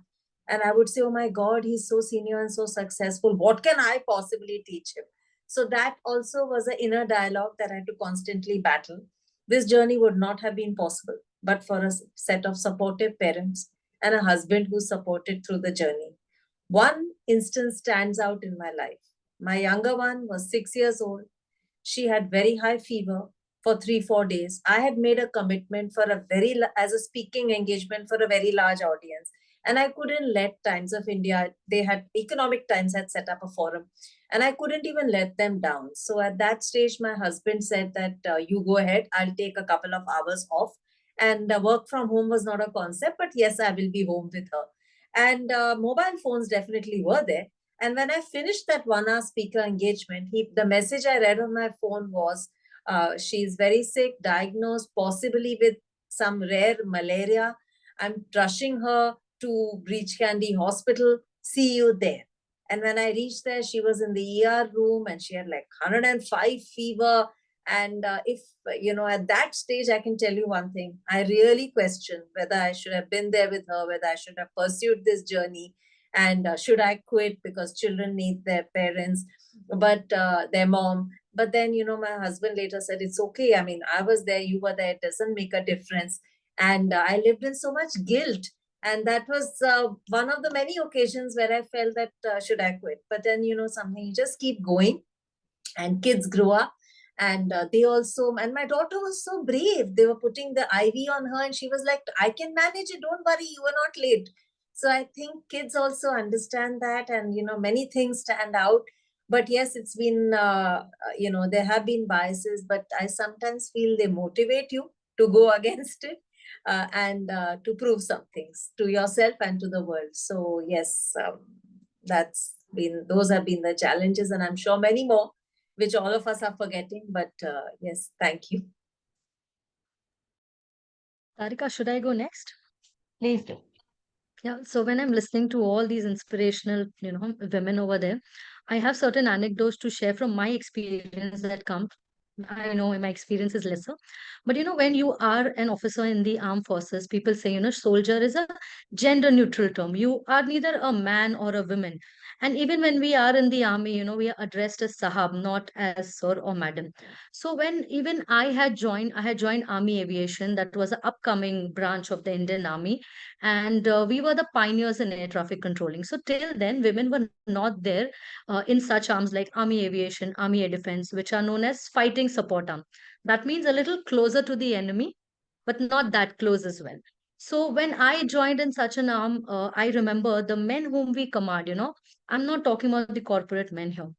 And I would say, oh my God, he's so senior and so successful. What can I possibly teach him? So that also was an inner dialogue that I had to constantly battle. This journey would not have been possible but for a set of supportive parents and a husband who supported through the journey. One instance stands out in my life. My younger one was 6 years old. She had very high fever for 3-4 days. I had made a commitment for as a speaking engagement for a very large audience. And I couldn't let Times of India, they had Economic Times had set up a forum, and I couldn't even let them down. So at that stage, my husband said that you go ahead, I'll take a couple of hours off. And work from home was not a concept, but yes, I will be home with her. And mobile phones definitely were there. And when I finished that 1 hour speaker engagement, the message I read on my phone was, she's very sick, diagnosed possibly with some rare malaria. I'm rushing her to Breach Candy Hospital. See you there. And when I reached there, she was in the ER room and she had like 105 fever. And at that stage, I can tell you one thing. I really questioned whether I should have been there with her, whether I should have pursued this journey, and should I quit, because children need their parents, but their mom. But then, my husband later said, it's okay. I mean, I was there, you were there. It doesn't make a difference. And I lived in so much guilt. And that was one of the many occasions where I felt that should I quit? But then, something, you just keep going, and kids grow up. And they also, and my daughter was so brave. They were putting the IV on her and she was like, I can manage it. Don't worry, you are not late. So I think kids also understand that, and, many things stand out. But yes, it's been, there have been biases, but I sometimes feel they motivate you to go against it and to prove some things to yourself and to the world. So yes, those have been the challenges, and I'm sure many more, which all of us are forgetting. But yes, thank you. Tarika, should I go next? Please do. Yeah, so when I'm listening to all these inspirational, women over there, I have certain anecdotes to share from my experience that come. I know my experience is lesser, but when you are an officer in the armed forces, people say, soldier is a gender neutral term. You are neither a man or a woman. And even when we are in the army, we are addressed as sahab, not as sir or madam. So when even I had joined Army Aviation, that was an upcoming branch of the Indian Army, and we were the pioneers in air traffic controlling. So till then, women were not there in such arms like Army Aviation, Army Air Defense, which are known as fighting support arm. That means a little closer to the enemy, but not that close as well. So when I joined in such an arm, I remember the men whom we command, I'm not talking about the corporate men here.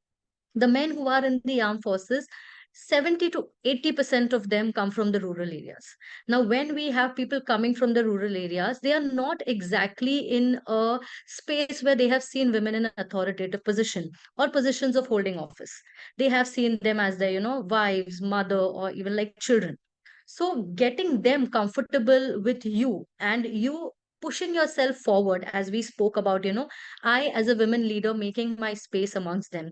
The men who are in the armed forces, 70 to 80% of them come from the rural areas. Now, when we have people coming from the rural areas, they are not exactly in a space where they have seen women in an authoritative position or positions of holding office. They have seen them as their, wives, mother, or even like children. So getting them comfortable with you and you pushing yourself forward, as we spoke about, I as a women leader making my space amongst them.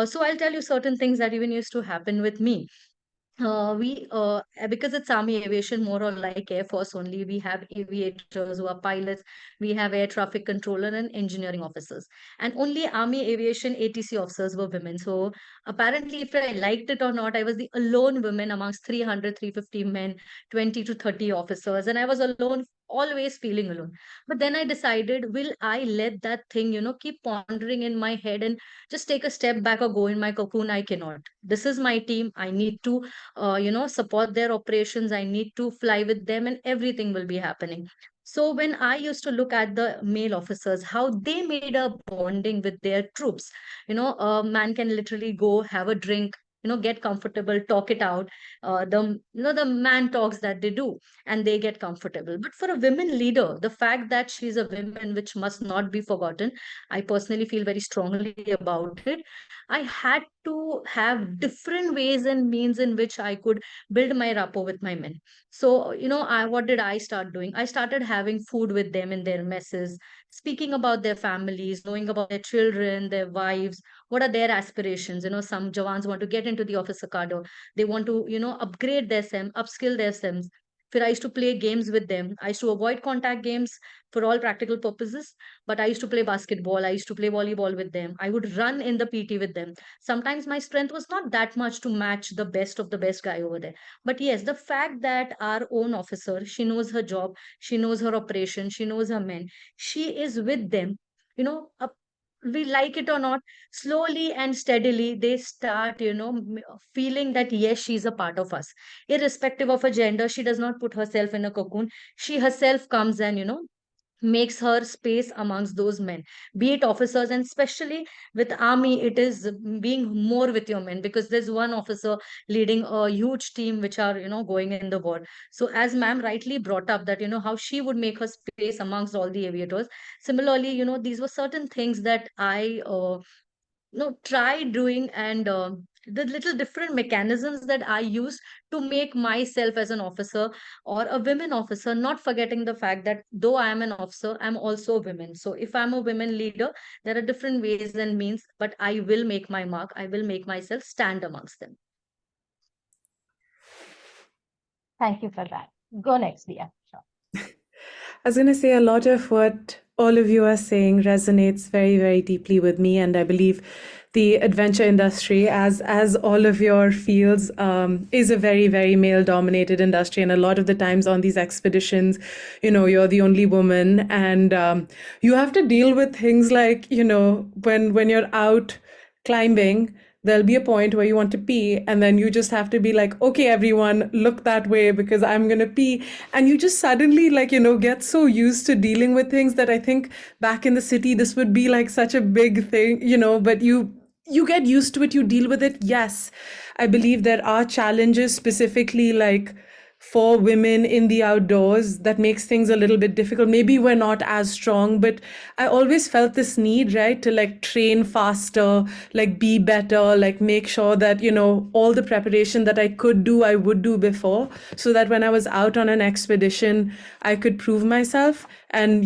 So I'll tell you certain things that even used to happen with me. We Because it's army aviation, more or like air force only, we have aviators who are pilots, we have air traffic controller and engineering officers, and only army aviation ATC officers were women. So apparently, if I liked it or not, I was the alone woman amongst 300, 350 men, 20 to 30 officers, and I was alone, always feeling alone. But then I decided, will I let that thing keep pondering in my head and just take a step back or go in my cocoon? I cannot. This is my team. I need to support their operations. I need to fly with them, and everything will be happening. So when I used to look at the male officers, how they made a bonding with their troops, a man can literally go have a drink, get comfortable, talk it out. The man talks that they do, and they get comfortable. But for a women leader, the fact that she's a woman, which must not be forgotten, I personally feel very strongly about it. I had to have different ways and means in which I could build my rapport with my men. So, what did I start doing? I started having food with them in their messes, speaking about their families, knowing about their children, their wives, what are their aspirations. Some Jawans want to get into the officer cadre, they want to, upgrade their SEM, upskill their SEMs. I used to play games with them. I used to avoid contact games for all practical purposes, but I used to play basketball. I used to play volleyball with them. I would run in the PT with them. Sometimes my strength was not that much to match the best of the best guy over there. But yes, the fact that our own officer, she knows her job, she knows her operation, she knows her men, she is with them, we like it or not, slowly and steadily, they start, feeling that yes, she's a part of us. Irrespective of her gender, she does not put herself in a cocoon. She herself comes and, makes her space amongst those men, be it officers, and especially with army, it is being more with your men, because there's one officer leading a huge team which are going in the war. So as ma'am rightly brought up that how she would make her space amongst all the aviators, similarly these were certain things that I try doing, and the little different mechanisms that I use to make myself as an officer or a women officer, not forgetting the fact that though I am an officer, I'm also a woman. So if I'm a women leader, there are different ways and means, but I will make my mark. I will make myself stand amongst them. Thank you for that. Go next, Dia. I was going to say, a lot of what all of you are saying resonates very, very deeply with me. And I believe the adventure industry, as all of your fields, is a very, very male dominated industry. And a lot of the times on these expeditions, you're the only woman, and you have to deal with things like, when you're out climbing, there'll be a point where you want to pee, and then you just have to be like, okay, everyone, look that way because I'm gonna pee. And you just suddenly, like, get so used to dealing with things that I think back in the city, this would be like such a big thing, but you get used to it, you deal with it. Yes, I believe there are challenges specifically like for women in the outdoors that makes things a little bit difficult. Maybe we're not as strong, but I always felt this need, right, to like train faster, like be better, like make sure that, all the preparation that I could do, I would do before, so that when I was out on an expedition, I could prove myself and,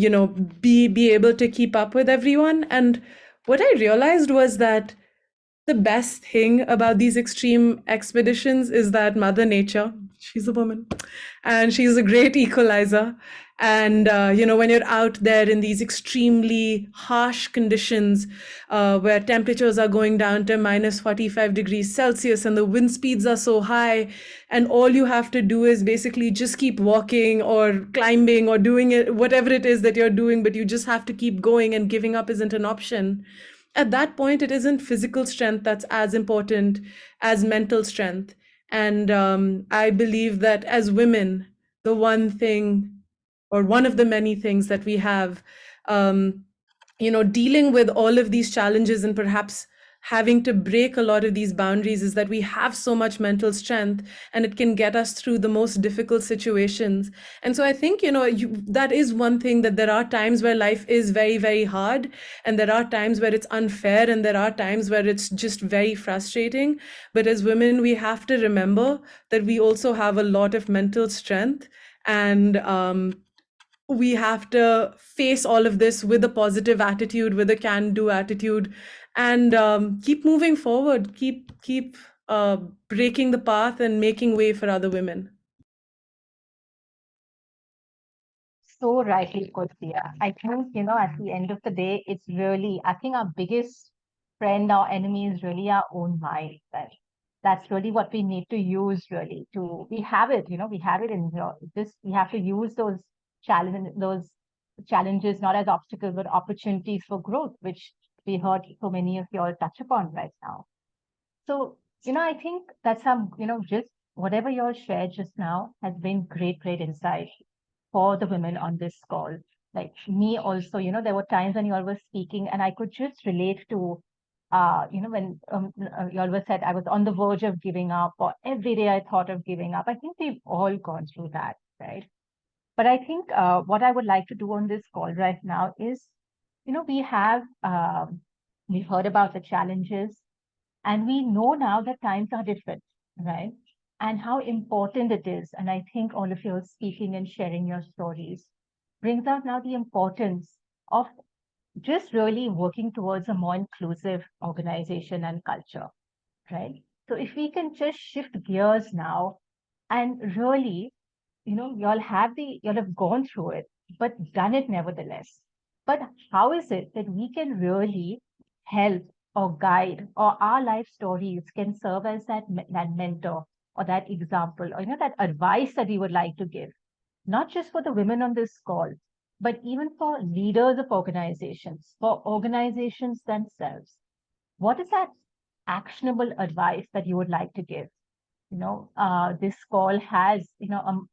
be able to keep up with everyone. And what I realized was that the best thing about these extreme expeditions is that Mother Nature, she's a woman, and she's a great equalizer. And, when you're out there in these extremely harsh conditions, where temperatures are going down to minus 45 degrees Celsius and the wind speeds are so high, and all you have to do is basically just keep walking or climbing or doing it, whatever it is that you're doing, but you just have to keep going, and giving up isn't an option. At that point, it isn't physical strength that's as important as mental strength. And I believe that as women, the one thing, or one of the many things that we have, dealing with all of these challenges and perhaps having to break a lot of these boundaries, is that we have so much mental strength, and it can get us through the most difficult situations. And so I think, that is one thing, that there are times where life is very, very hard, and there are times where it's unfair, and there are times where it's just very frustrating. But as women, we have to remember that we also have a lot of mental strength, and we have to face all of this with a positive attitude, with a can-do attitude, and keep moving forward, keep breaking the path and making way for other women. So rightly put, Dia. I think, at the end of the day, it's really, I think our biggest friend, our enemy is really our own mind. That's really what we need to use, really. We have it, we have it in here. We have to use those challenges not as obstacles, but opportunities for growth, which we heard so many of you all touch upon right now. So, I think that's just whatever you all shared just now has been great, great insight for the women on this call. Like me also, there were times when you all were speaking and I could just relate to, when you all were said I was on the verge of giving up, or every day I thought of giving up. I think we've all gone through that, right? But I think what I would like to do on this call right now is, we've heard about the challenges, and we know now that times are different, right? And how important it is. And I think all of you are speaking and sharing your stories brings out now the importance of just really working towards a more inclusive organization and culture, right? So if we can just shift gears now and really, y'all have gone through it, but done it nevertheless. But how is it that we can really help or guide, or our life stories can serve as that mentor or that example, or that advice that we would like to give, not just for the women on this call, but even for leaders of organizations, for organizations themselves? What is that actionable advice that you would like to give? This call has,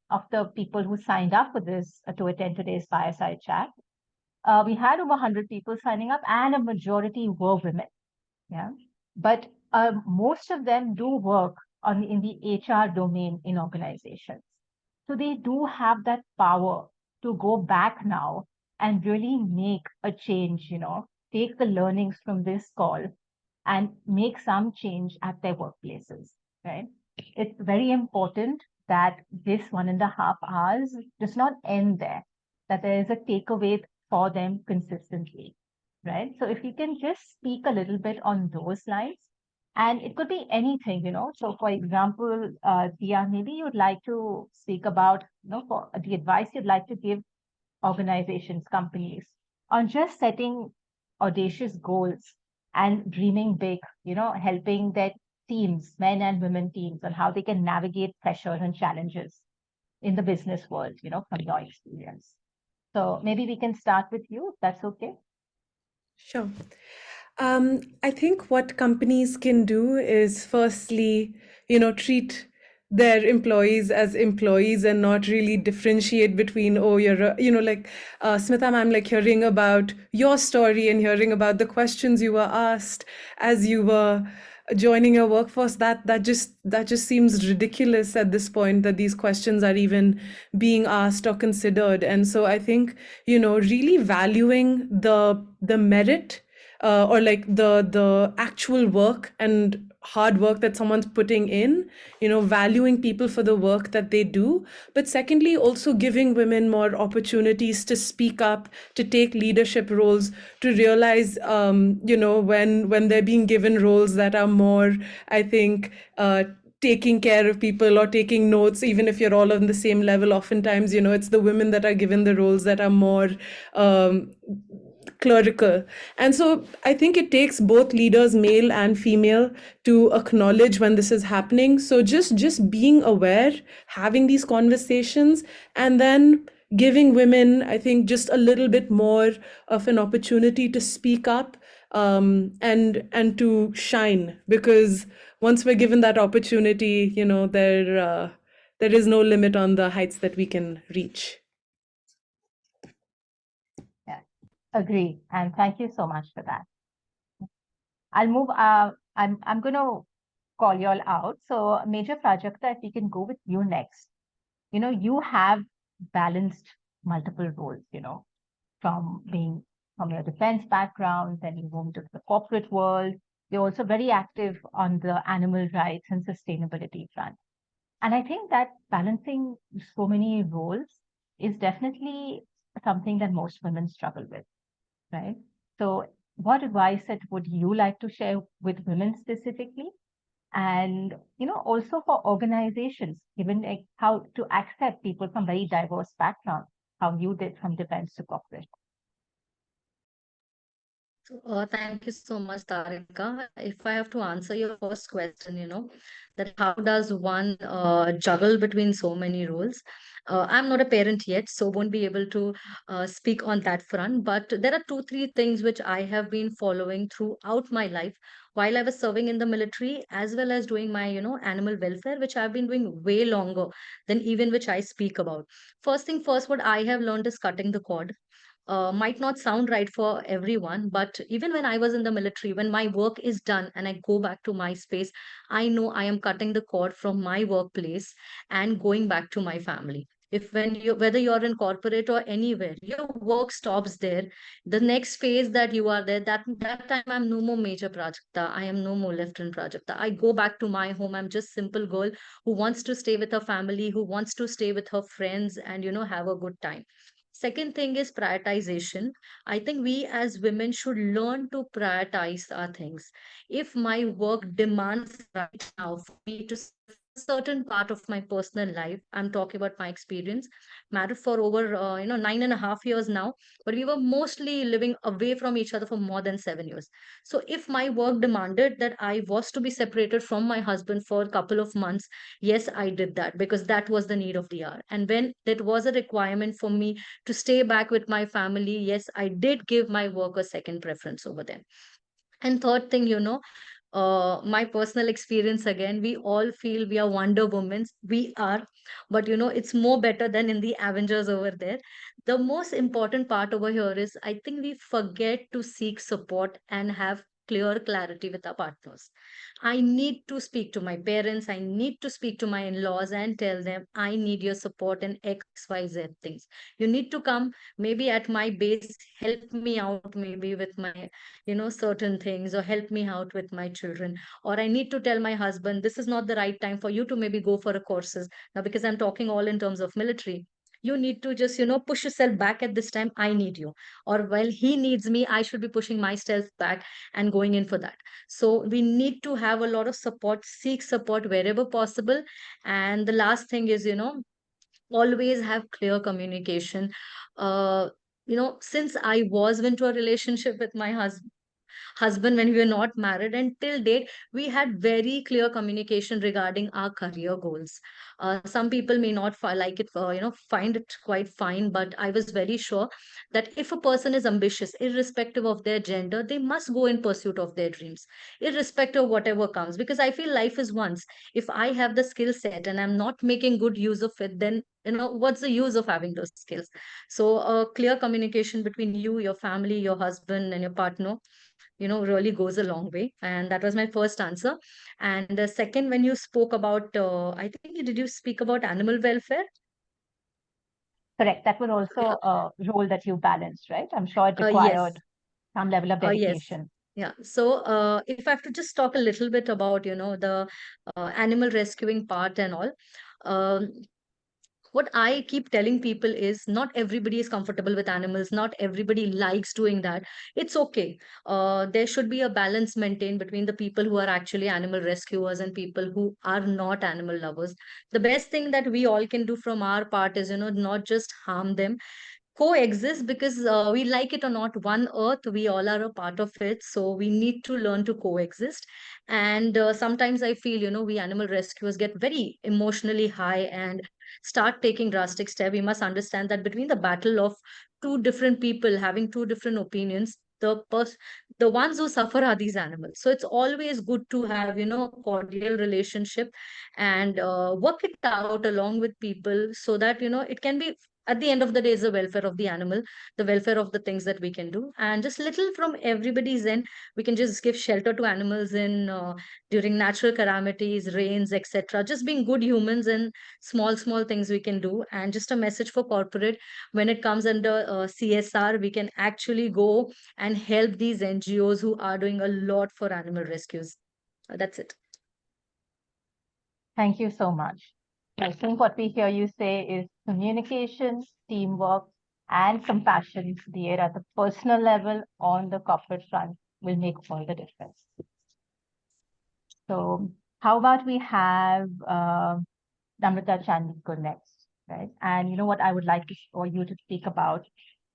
of the people who signed up for this to attend today's fireside chat, we had over 100 people signing up, and a majority were women. Yeah, but most of them do work in the HR domain in organizations, so they do have that power to go back now and really make a change. Take the learnings from this call and make some change at their workplaces, right? It's very important that this 1.5 hours does not end there, that there is a takeaway for them consistently, right? So if you can just speak a little bit on those lines, and it could be anything. So for example, Dia, maybe you'd like to speak about, for the advice you'd like to give organizations, companies, on just setting audacious goals and dreaming big, helping their teams, men and women teams, on how they can navigate pressure and challenges in the business world, from your experience. So maybe we can start with you, if that's okay. Sure. I think what companies can do is firstly, treat their employees as employees and not really differentiate between, oh, like Smita ma'am, like hearing about your story and hearing about the questions you were asked as you were joining your workforce, that just seems ridiculous at this point, that these questions are even being asked or considered. And so I think, really valuing the merit, or like the actual work and hard work that someone's putting in, valuing people for the work that they do. But secondly, also giving women more opportunities to speak up, to take leadership roles, to realize, when they're being given roles that are more, I think, taking care of people or taking notes, even if you're all on the same level. Oftentimes, it's the women that are given the roles that are more clerical. And so I think it takes both leaders, male and female, to acknowledge when this is happening. So just being aware, having these conversations, and then giving women, I think, just a little bit more of an opportunity to speak up, and to shine. Because once we're given that opportunity, there is no limit on the heights that we can reach. Yeah, agree. And thank you so much for that. I'll move. I'm going to call you all out. So, Major Prajakta, if we can go with you next. You have balanced multiple roles, from your defense background, then you moved to the corporate world. You're also very active on the animal rights and sustainability front. And I think that balancing so many roles is definitely something that most women struggle with, right? So, what advice that would you like to share with women specifically? And also for organizations, given like how to accept people from very diverse backgrounds, how you did from defense to corporate. Thank you so much, Tarika. If I have to answer your first question, that how does one juggle between so many roles? I'm not a parent yet, so won't be able to speak on that front. But there are two, three things which I have been following throughout my life while I was serving in the military, as well as doing my, animal welfare, which I've been doing way longer than even which I speak about. First thing first, what I have learned is cutting the cord. Might not sound right for everyone, but even when I was in the military, when my work is done and I go back to my space, I know I am cutting the cord from my workplace and going back to my family. If when you, whether you're in corporate or anywhere, your work stops there. The next phase that you are there, that time I'm no more Major Prajakta. I am no more Lieutenant Prajakta. I go back to my home. I'm just simple girl who wants to stay with her family, who wants to stay with her friends, and have a good time. Second thing is prioritization. I think we as women should learn to prioritize our things. If my work demands right now for me to certain part of my personal life, I'm talking about my experience, married for over 9.5 years now, but we were mostly living away from each other for more than 7 years. So if my work demanded that I was to be separated from my husband for a couple of months, yes, I did that because that was the need of the hour. And when that was a requirement for me to stay back with my family, yes, I did give my work a second preference over them. And third thing, my personal experience again, we all feel we are Wonder Women. We are, but it's more better than in the Avengers over there. The most important part over here is I think we forget to seek support and have clear clarity with our partners. I need to speak to my parents, I need to speak to my in-laws and tell them I need your support in XYZ things. You need to come maybe at my base, help me out maybe with my certain things, or help me out with my children. Or I need to tell my husband this is not the right time for you to maybe go for a courses now, because I'm talking all in terms of military. You need to just push yourself back at this time, I need you. Or while he needs me, I should be pushing myself back and going in for that. So we need to have a lot of support, seek support wherever possible. And the last thing is always have clear communication. uh since I was into a relationship with my husband, husband when we were not married, and till date we had very clear communication regarding our career goals. Some people may not like it, find it quite fine, but I was very sure that if a person is ambitious, irrespective of their gender, they must go in pursuit of their dreams, irrespective of whatever comes. Because I feel life is once. If I have the skill set and I'm not making good use of it, then what's the use of having those skills? So clear communication between you, your family, your husband, and your partner, really goes a long way. And that was my first answer. And second, when you spoke about, I think, did you speak about animal welfare? Correct. That was also a role that you balanced, right? I'm sure it Yes. required some level of Yes. dedication. Yeah. So, if I have to just talk a little bit about, the animal rescuing part and all, um, what I keep telling people is not everybody is comfortable with animals. Not everybody likes doing that. It's okay. There should be a balance maintained between the people who are actually animal rescuers and people who are not animal lovers. The best thing that we all can do from our part is, not just harm them, coexist, because we like it or not, one earth, we all are a part of it, so we need to learn to coexist. And sometimes I feel, we animal rescuers get very emotionally high and start taking drastic steps. We must understand that between the battle of two different people having two different opinions, the ones who suffer are these animals. So it's always good to have, a cordial relationship and work it out along with people, so that it can be, at the end of the day, is the welfare of the animal, the welfare of the things that we can do. And just little from everybody's end, we can just give shelter to animals in during natural calamities, rains, etc. Just being good humans, and small things we can do. And just a message for corporate: when it comes under CSR, we can actually go and help these NGOs who are doing a lot for animal rescues. That's it. Thank you so much. I think what we hear you say is communication, teamwork, and compassion there at the personal level on the corporate front will make all the difference. So, how about we have Namrata Chandikar next, right? And what I would like for you to speak about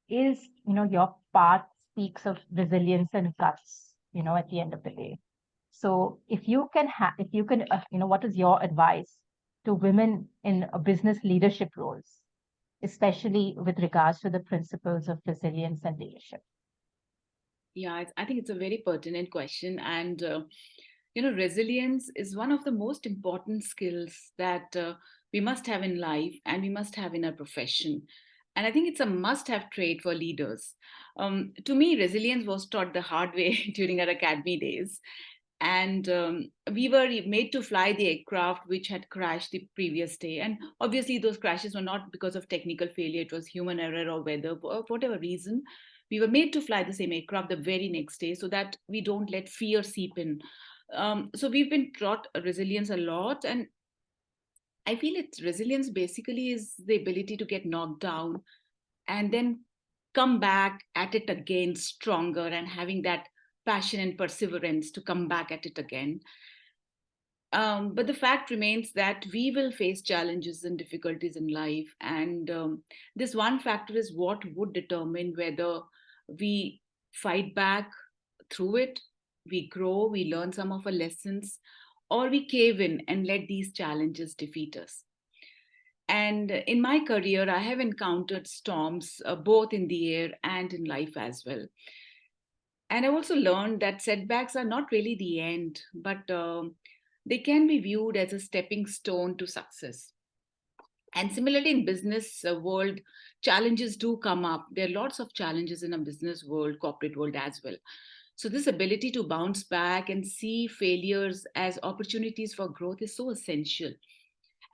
is, your path speaks of resilience and guts, at the end of the day. So if you can what is your advice to women in business leadership roles, especially with regards to the principles of resilience and leadership? Yeah, I think it's a very pertinent question. And, resilience is one of the most important skills that we must have in life and we must have in our profession. And I think it's a must have trait for leaders. To me, resilience was taught the hard way during our academy days. And we were made to fly the aircraft which had crashed the previous day. And obviously, those crashes were not because of technical failure, it was human error or weather, or whatever reason. We were made to fly the same aircraft the very next day so that we don't let fear seep in. So we've been taught resilience a lot. And I feel it's resilience basically is the ability to get knocked down and then come back at it again stronger, and having that passion and perseverance to come back at it again. But the fact remains that we will face challenges and difficulties in life. And this one factor is what would determine whether we fight back through it, we grow, we learn some of our lessons, or we cave in and let these challenges defeat us. And in my career, I have encountered storms both in the air and in life as well. And I also learned that setbacks are not really the end, but they can be viewed as a stepping stone to success. And similarly, in business world, challenges do come up. There are lots of challenges in a business world, corporate world as well. So this ability to bounce back and see failures as opportunities for growth is so essential.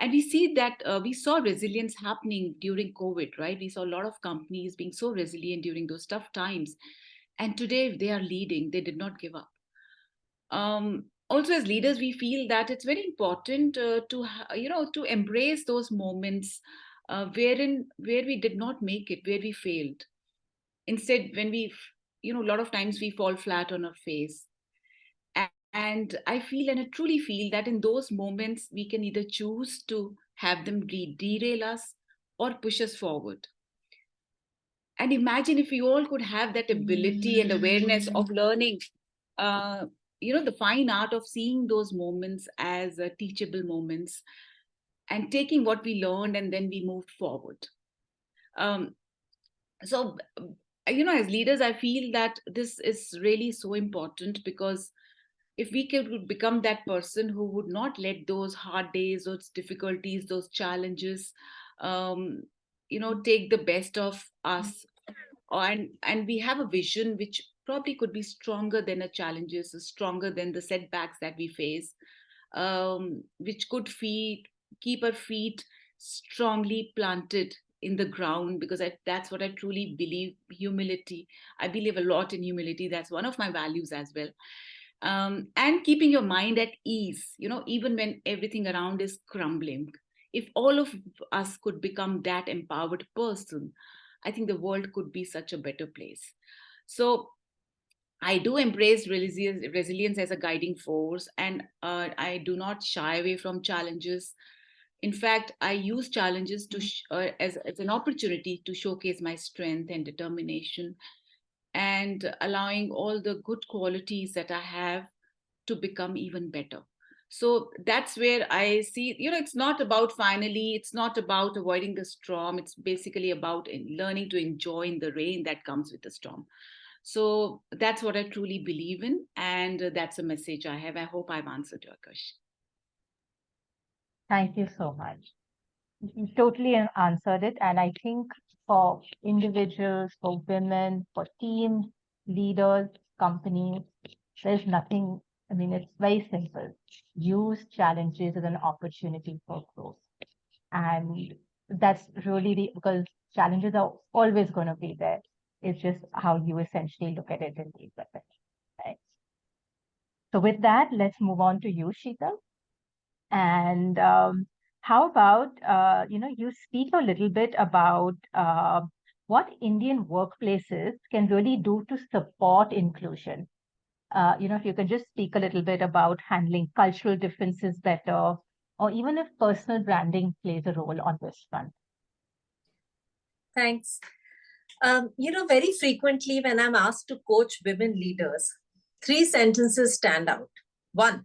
And we see that we saw resilience happening during COVID, right? We saw a lot of companies being so resilient during those tough times. And today they are leading, they did not give up. Also, as leaders, we feel that it's very important to embrace those moments where we did not make it, where we failed. Instead, when a lot of times we fall flat on our face. And I feel, and I truly feel, that in those moments, we can either choose to have them derail us or push us forward. And imagine if we all could have that ability and awareness of learning the fine art of seeing those moments as teachable moments and taking what we learned and then we moved forward. So, as leaders, I feel that this is really so important, because if we could become that person who would not let those hard days, those difficulties, those challenges, take the best of us, and we have a vision which probably could be stronger than the challenges, stronger than the setbacks that we face, which could keep our feet strongly planted in the ground, because that's what I truly believe. Humility. I believe a lot in humility. That's one of my values as well. And keeping your mind at ease, even when everything around is crumbling. If all of us could become that empowered person, I think the world could be such a better place. So I do embrace resilience as a guiding force, and I do not shy away from challenges. In fact, I use challenges as an opportunity to showcase my strength and determination, and allowing all the good qualities that I have to become even better. So that's where I see, it's not about avoiding the storm. It's basically about learning to enjoy in the rain that comes with the storm. So that's what I truly believe in. And that's a message I have. I hope I've answered your question. Thank you so much. You totally answered it. And I think for individuals, for women, for teams, leaders, companies, there's nothing, it's very simple. Use challenges as an opportunity for growth. And that's really because challenges are always going to be there. It's just how you essentially look at it and deal with it. Right? So with that, let's move on to you, Sheetal. And how about, you speak a little bit about what Indian workplaces can really do to support inclusion. If you can just speak a little bit about handling cultural differences better, or even if personal branding plays a role on this front. Thanks. Very frequently when I'm asked to coach women leaders, 3 sentences stand out. 1,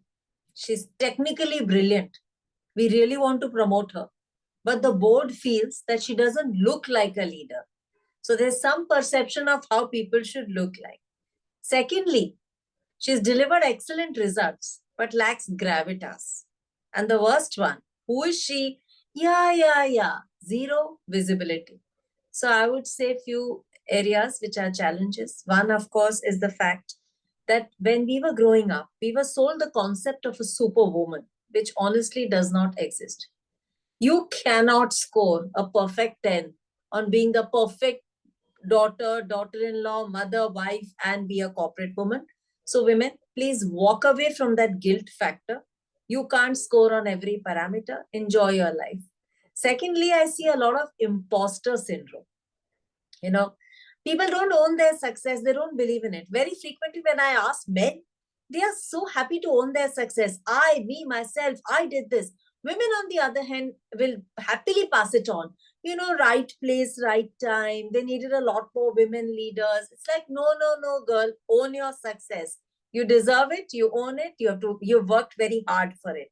she's technically brilliant. We really want to promote her, but the board feels that she doesn't look like a leader. So there's some perception of how people should look like. Secondly, she's delivered excellent results, but lacks gravitas. And the worst one, who is she? Yeah. Zero visibility. So I would say few areas which are challenges. One, of course, is the fact that when we were growing up, we were sold the concept of a superwoman, which honestly does not exist. You cannot score a perfect 10 on being the perfect daughter, daughter-in-law, mother, wife, and be a corporate woman. So women, please walk away from that guilt factor. You can't score on every parameter. Enjoy your life. Secondly, I see a lot of imposter syndrome. People don't own their success. They don't believe in it. Very frequently when I ask men, they are so happy to own their success. Me, myself, I did this. Women, on the other hand, will happily pass it on. Right place, right time. They needed a lot more women leaders. It's like, no, girl, own your success. You deserve it. You own it. You've worked very hard for it.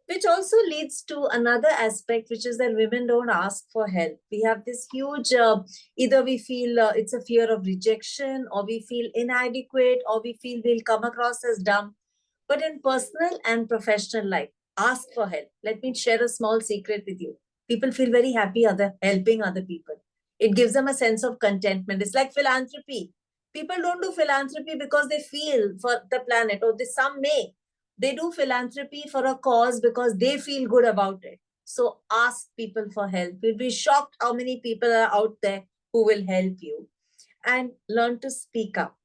Which also leads to another aspect, which is that women don't ask for help. We have this huge, either we feel it's a fear of rejection, or we feel inadequate, or we feel we'll come across as dumb. But in personal and professional life, ask for help. Let me share a small secret with you. People feel very happy helping other people. It gives them a sense of contentment. It's like philanthropy. People don't do philanthropy because they feel for the planet, or some may. They do philanthropy for a cause because they feel good about it. So ask people for help. You'll be shocked how many people are out there who will help you. And learn to speak up.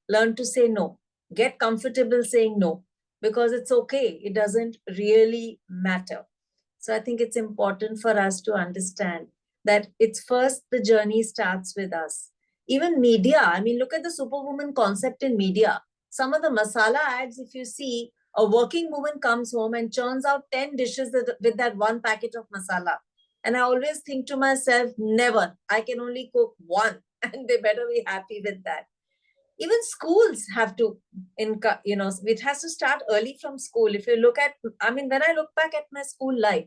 Learn to say no. Get comfortable saying no, because it's okay. It doesn't really matter. So I think it's important for us to understand that it's first, the journey starts with us. Even media, look at the superwoman concept in media. Some of the masala ads, if you see, a working woman comes home and churns out 10 dishes with that one packet of masala. And I always think to myself, never. I can only cook one, and they better be happy with that. Even schools have to, it has to start early from school. If you look at, when I look back at my school life,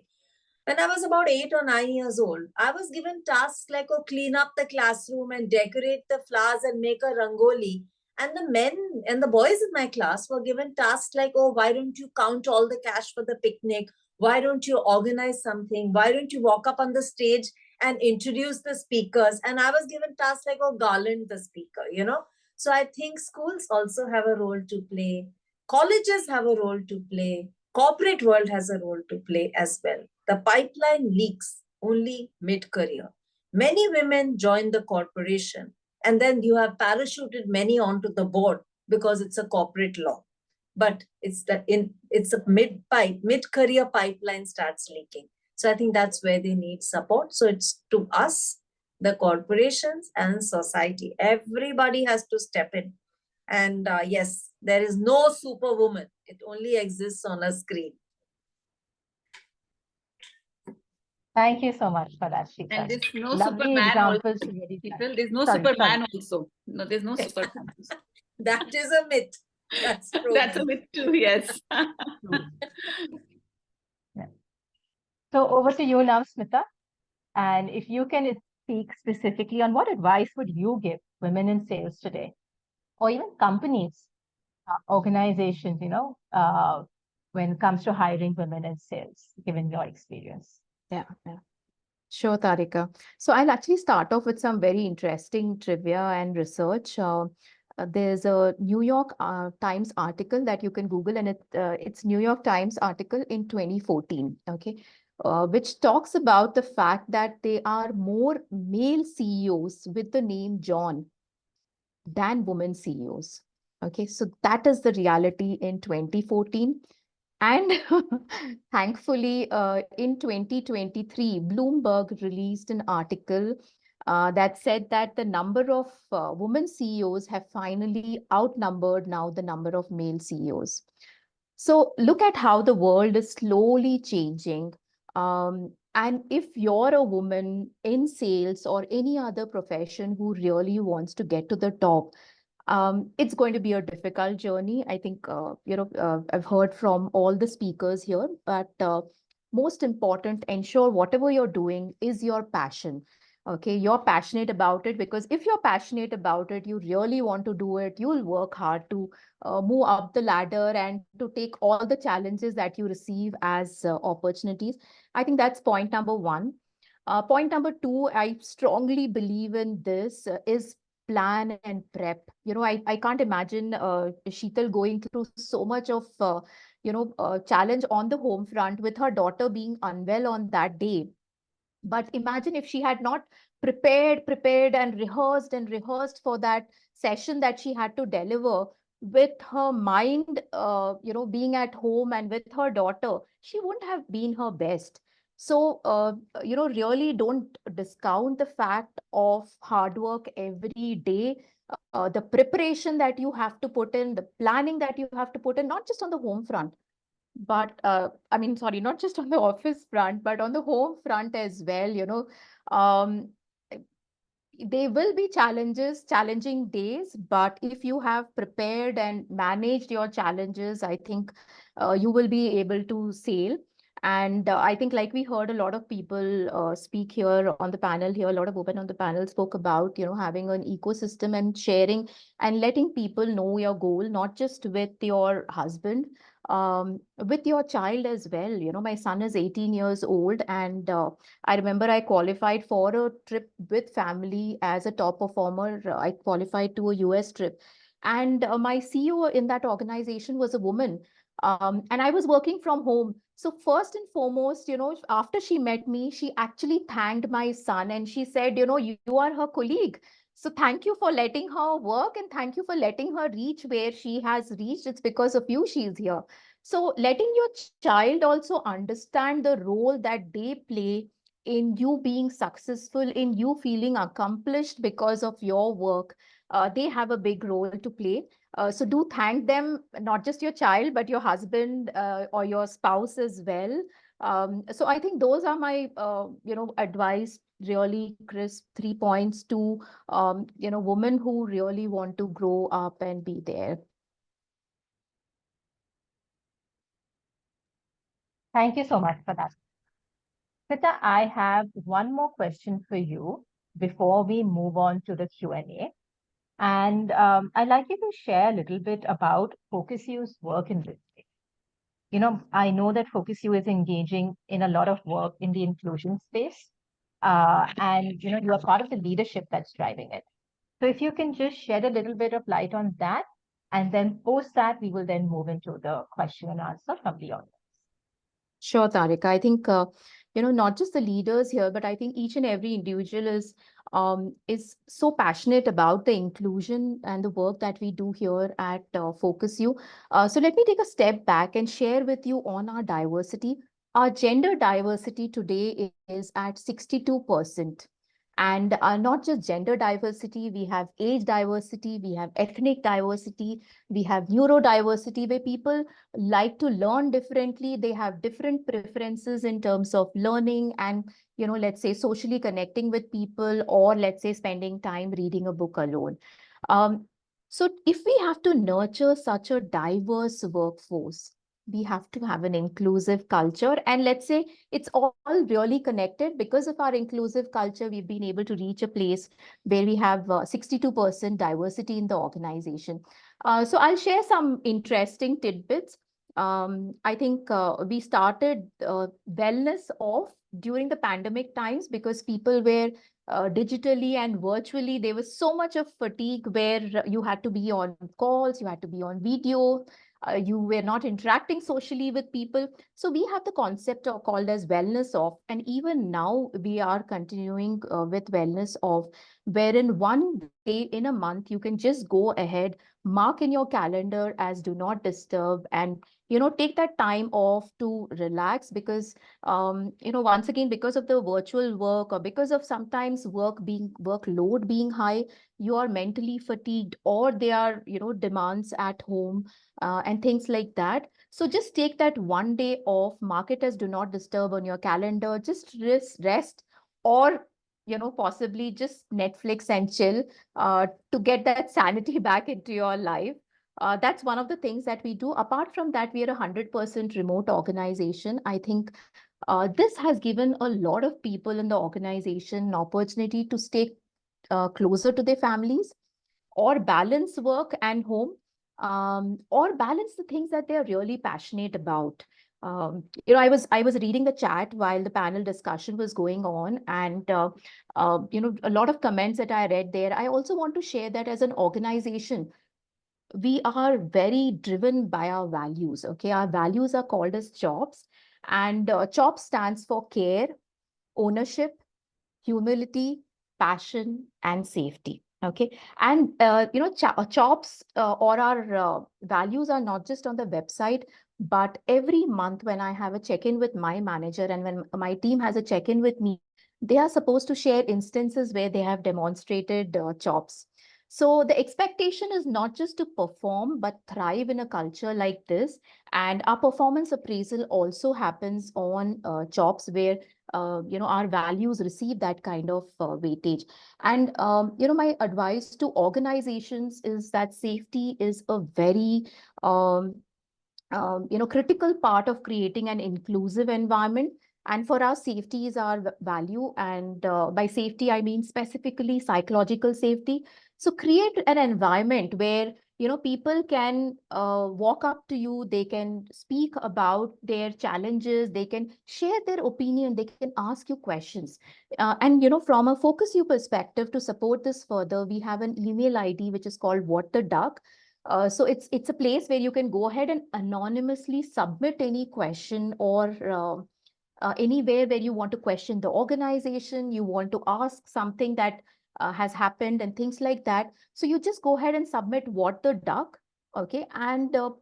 when I was about 8 or 9 years old, I was given tasks like, oh, clean up the classroom and decorate the flowers and make a rangoli. And the men and the boys in my class were given tasks like, oh, why don't you count all the cash for the picnic? Why don't you organize something? Why don't you walk up on the stage and introduce the speakers? And I was given tasks like, oh, garland the speaker. So I think schools also have a role to play. Colleges have a role to play. Corporate world has a role to play as well. The pipeline leaks only mid-career. Many women join the corporation, and then you have parachuted many onto the board because it's a corporate law. But it's a mid-career pipeline starts leaking. So I think that's where they need support. So it's to us, the corporations and society. Everybody has to step in. And yes, there is no superwoman. It only exists on a screen. Thank you so much for that, And Shikha. there's no Lovely Superman examples also. to really People, there's no Sorry, Superman also. No, there's no Superman. That is a myth. That's true. That's a myth too, yes. Yeah. So over to you now, Smita. And if you can speak specifically on what advice would you give women in sales today, or even companies, organizations, when it comes to hiring women in sales, given your experience? Yeah. Sure, Tarika. So I'll actually start off with some very interesting trivia and research. There's a New York Times article that you can Google, and it's New York Times article in 2014, okay, which talks about the fact that there are more male CEOs with the name John than women CEOs. Okay, so that is the reality in 2014. And thankfully, in 2023, Bloomberg released an article that said that the number of women CEOs have finally outnumbered now the number of male CEOs. So look at how the world is slowly changing. And if you're a woman in sales or any other profession who really wants to get to the top, it's going to be a difficult journey. I think, I've heard from all the speakers here, but most important, ensure whatever you're doing is your passion. Okay, you're passionate about it, because if you're passionate about it, you really want to do it, you'll work hard to move up the ladder and to take all the challenges that you receive as opportunities. I think that's point number one. Point number two, I strongly believe in this is plan and prep. I can't imagine Sheetal going through so much of, challenge on the home front with her daughter being unwell on that day. But imagine if she had not prepared and rehearsed for that session that she had to deliver, with her mind, being at home and with her daughter, she wouldn't have been her best. So, really don't discount the fact of hard work every day, the preparation that you have to put in, the planning that you have to put in, not just on the home front, but sorry, not just on the office front, but on the home front as well. Um, there will be challenging days, but if you have prepared and managed your challenges, I think you will be able to sail. And I think, like we heard a lot of people speak here on the panel here, a lot of women on the panel spoke about, having an ecosystem and sharing and letting people know your goal, not just with your husband, with your child as well. My son is 18 years old, and I remember I qualified for a trip with family as a top performer. I qualified to a US trip. And my CEO in that organization was a woman. And I was working from home. So, first and foremost, after she met me, she actually thanked my son and she said, you are her colleague. So, thank you for letting her work and thank you for letting her reach where she has reached. It's because of you she's here. So, letting your child also understand the role that they play in you being successful, in you feeling accomplished because of your work, they have a big role to play. So, do thank them, not just your child, but your husband or your spouse as well. So I think those are my, advice, really crisp 3 points to, women who really want to grow up and be there. Thank you so much for that. Sita, I have one more question for you before we move on to the Q&A. And I'd like you to share a little bit about Focus U's work in this space. I know that Focus U is engaging in a lot of work in the inclusion space. And, you are part of the leadership that's driving it. So if you can just shed a little bit of light on that, and then post that, we will then move into the question and answer from the audience. Sure, Tarika. I think, not just the leaders here, but I think each and every individual is so passionate about the inclusion and the work that we do here at Focus U. So let me take a step back and share with you on our diversity. Our gender diversity today is at 62%. And not just gender diversity, we have age diversity, we have ethnic diversity, we have neurodiversity, where people like to learn differently. They have different preferences in terms of learning and, let's say socially connecting with people, or let's say spending time reading a book alone. So if we have to nurture such a diverse workforce, we have to have an inclusive culture. And let's say it's all really connected. Because of our inclusive culture, we've been able to reach a place where we have 62% diversity in the organization. So I'll share some interesting tidbits. I think we started wellness off during the pandemic times because people were digitally and virtually. There was so much of fatigue where you had to be on calls, you had to be on video, you were not interacting socially with people. So we have the concept called as wellness off. And even now we are continuing with wellness off, wherein one day in a month, you can just go ahead, mark in your calendar as do not disturb, and take that time off to relax. Because once again, because of the virtual work, or because of sometimes workload being high, you are mentally fatigued, or there are demands at home, and things like that. So just take that one day off, mark it as do not disturb on your calendar, just rest, or possibly just Netflix and chill, to get that sanity back into your life. That's one of the things that we do. Apart from that, we are 100% remote organization. I think this has given a lot of people in the organization an opportunity to stay closer to their families, or balance work and home, or balance the things that they're really passionate about. I was reading the chat while the panel discussion was going on, and a lot of comments that I read there. I also want to share that as an organization, we are very driven by our values. Okay, our values are called as CHOPS, and CHOPS stands for care, ownership, humility, passion, and safety. Okay, and CHOPS, or our values are not just on the website, but every month when I have a check-in with my manager, and when my team has a check-in with me, they are supposed to share instances where they have demonstrated CHOPS. So the expectation is not just to perform, but thrive in a culture like this. And our performance appraisal also happens on CHOPS, where our values receive that kind of weightage. And my advice to organizations is that safety is a very critical part of creating an inclusive environment. And for us, safety is our value. And by safety, I mean specifically psychological safety. So create an environment where people can walk up to you, they can speak about their challenges, they can share their opinion, they can ask you questions. And from a Focus U perspective, to support this further, we have an email ID which is called What the Duck. So it's a place where you can go ahead and anonymously submit any question, or anywhere where you want to question the organization, you want to ask something that has happened and things like that. So you just go ahead and submit What the Duck. Okay, and the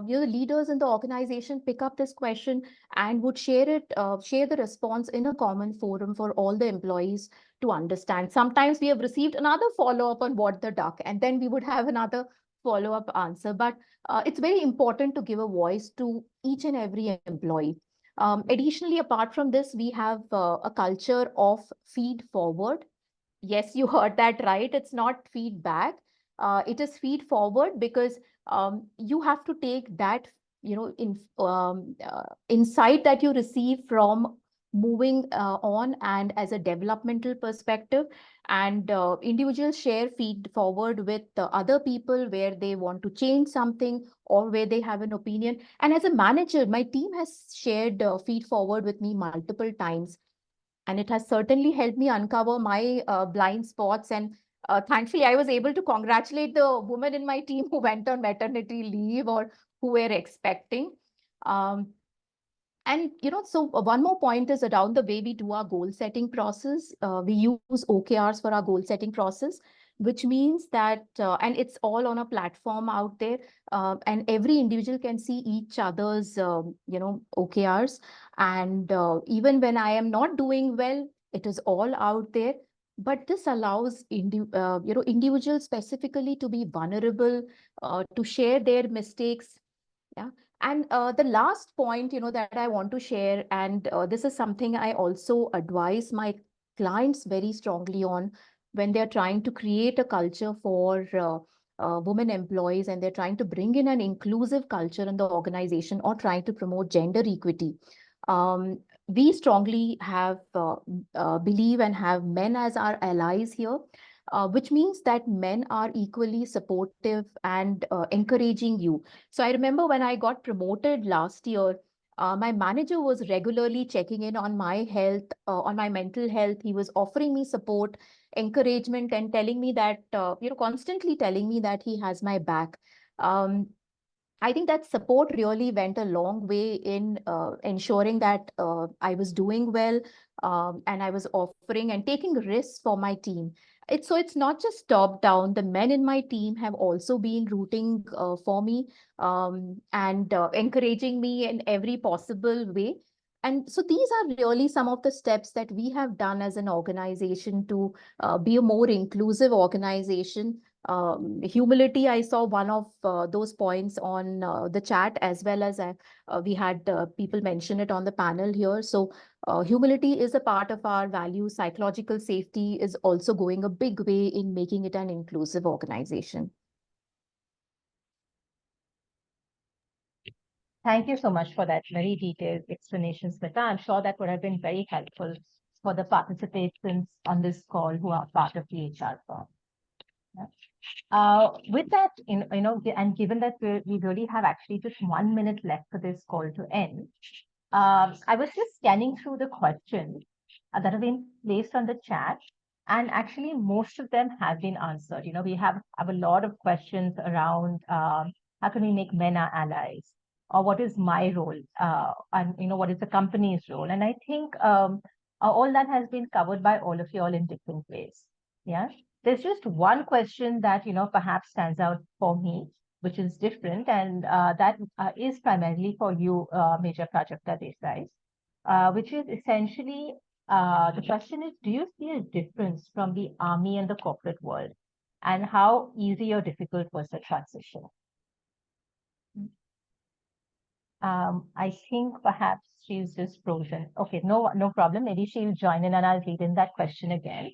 leaders in the organization pick up this question and would share the response in a common forum for all the employees to understand. Sometimes we have received another follow-up on What the Duck, and then we would have another follow-up answer. But it's very important to give a voice to each and every employee. Additionally, apart from this, we have a culture of feed forward. Yes, you heard that right. It's not feedback. It is feed forward because you have to take that, insight that you receive from moving on and as a developmental perspective, and individuals share feed forward with other people where they want to change something or where they have an opinion. And as a manager, my team has shared feed forward with me multiple times, and it has certainly helped me uncover my blind spots. And thankfully, I was able to congratulate the women in my team who went on maternity leave or who were expecting. Um, and so one more point is around the way we do our goal setting process. We use OKRs for our goal setting process, which means that, and it's all on a platform out there, and every individual can see each other's, OKRs. And even when I am not doing well, it is all out there. But this allows individuals specifically to be vulnerable, to share their mistakes. Yeah. And the last point, that I want to share, and this is something I also advise my clients very strongly on when they're trying to create a culture for women employees, and they're trying to bring in an inclusive culture in the organization or trying to promote gender equity. Um, we strongly have believe and have men as our allies here, which means that men are equally supportive and encouraging you. So I remember when I got promoted last year, my manager was regularly checking in on my health, on my mental health. He was offering me support, encouragement, and telling me that, constantly telling me that he has my back. Um, I think that support really went a long way in ensuring that I was doing well, and I was offering and taking risks for my team. It's not just top down. The men in my team have also been rooting for me, and encouraging me in every possible way. And so these are really some of the steps that we have done as an organization to be a more inclusive organization. Humility, I saw one of those points on the chat, as well as we had people mention it on the panel here. So humility is a part of our values. Psychological safety is also going a big way in making it an inclusive organization. Thank you so much for that very detailed explanation, Smita. I'm sure that would have been very helpful for the participants on this call who are part of the HR firm. Yeah. With that, and given that we really have actually just 1 minute left for this call to end, I was just scanning through the questions that have been placed on the chat, and actually most of them have been answered. We have a lot of questions around how can we make men our allies, or what is my role, and what is the company's role. And I think all that has been covered by all of you all in different ways. Yeah. There's just one question that perhaps stands out for me, which is different, and that is primarily for you, Major Prajakta Desai, which is essentially the question is: do you see a difference from the army and the corporate world, and how easy or difficult was the transition? I think perhaps she's just frozen. Okay, no problem. Maybe she'll join in, and I'll read in that question again.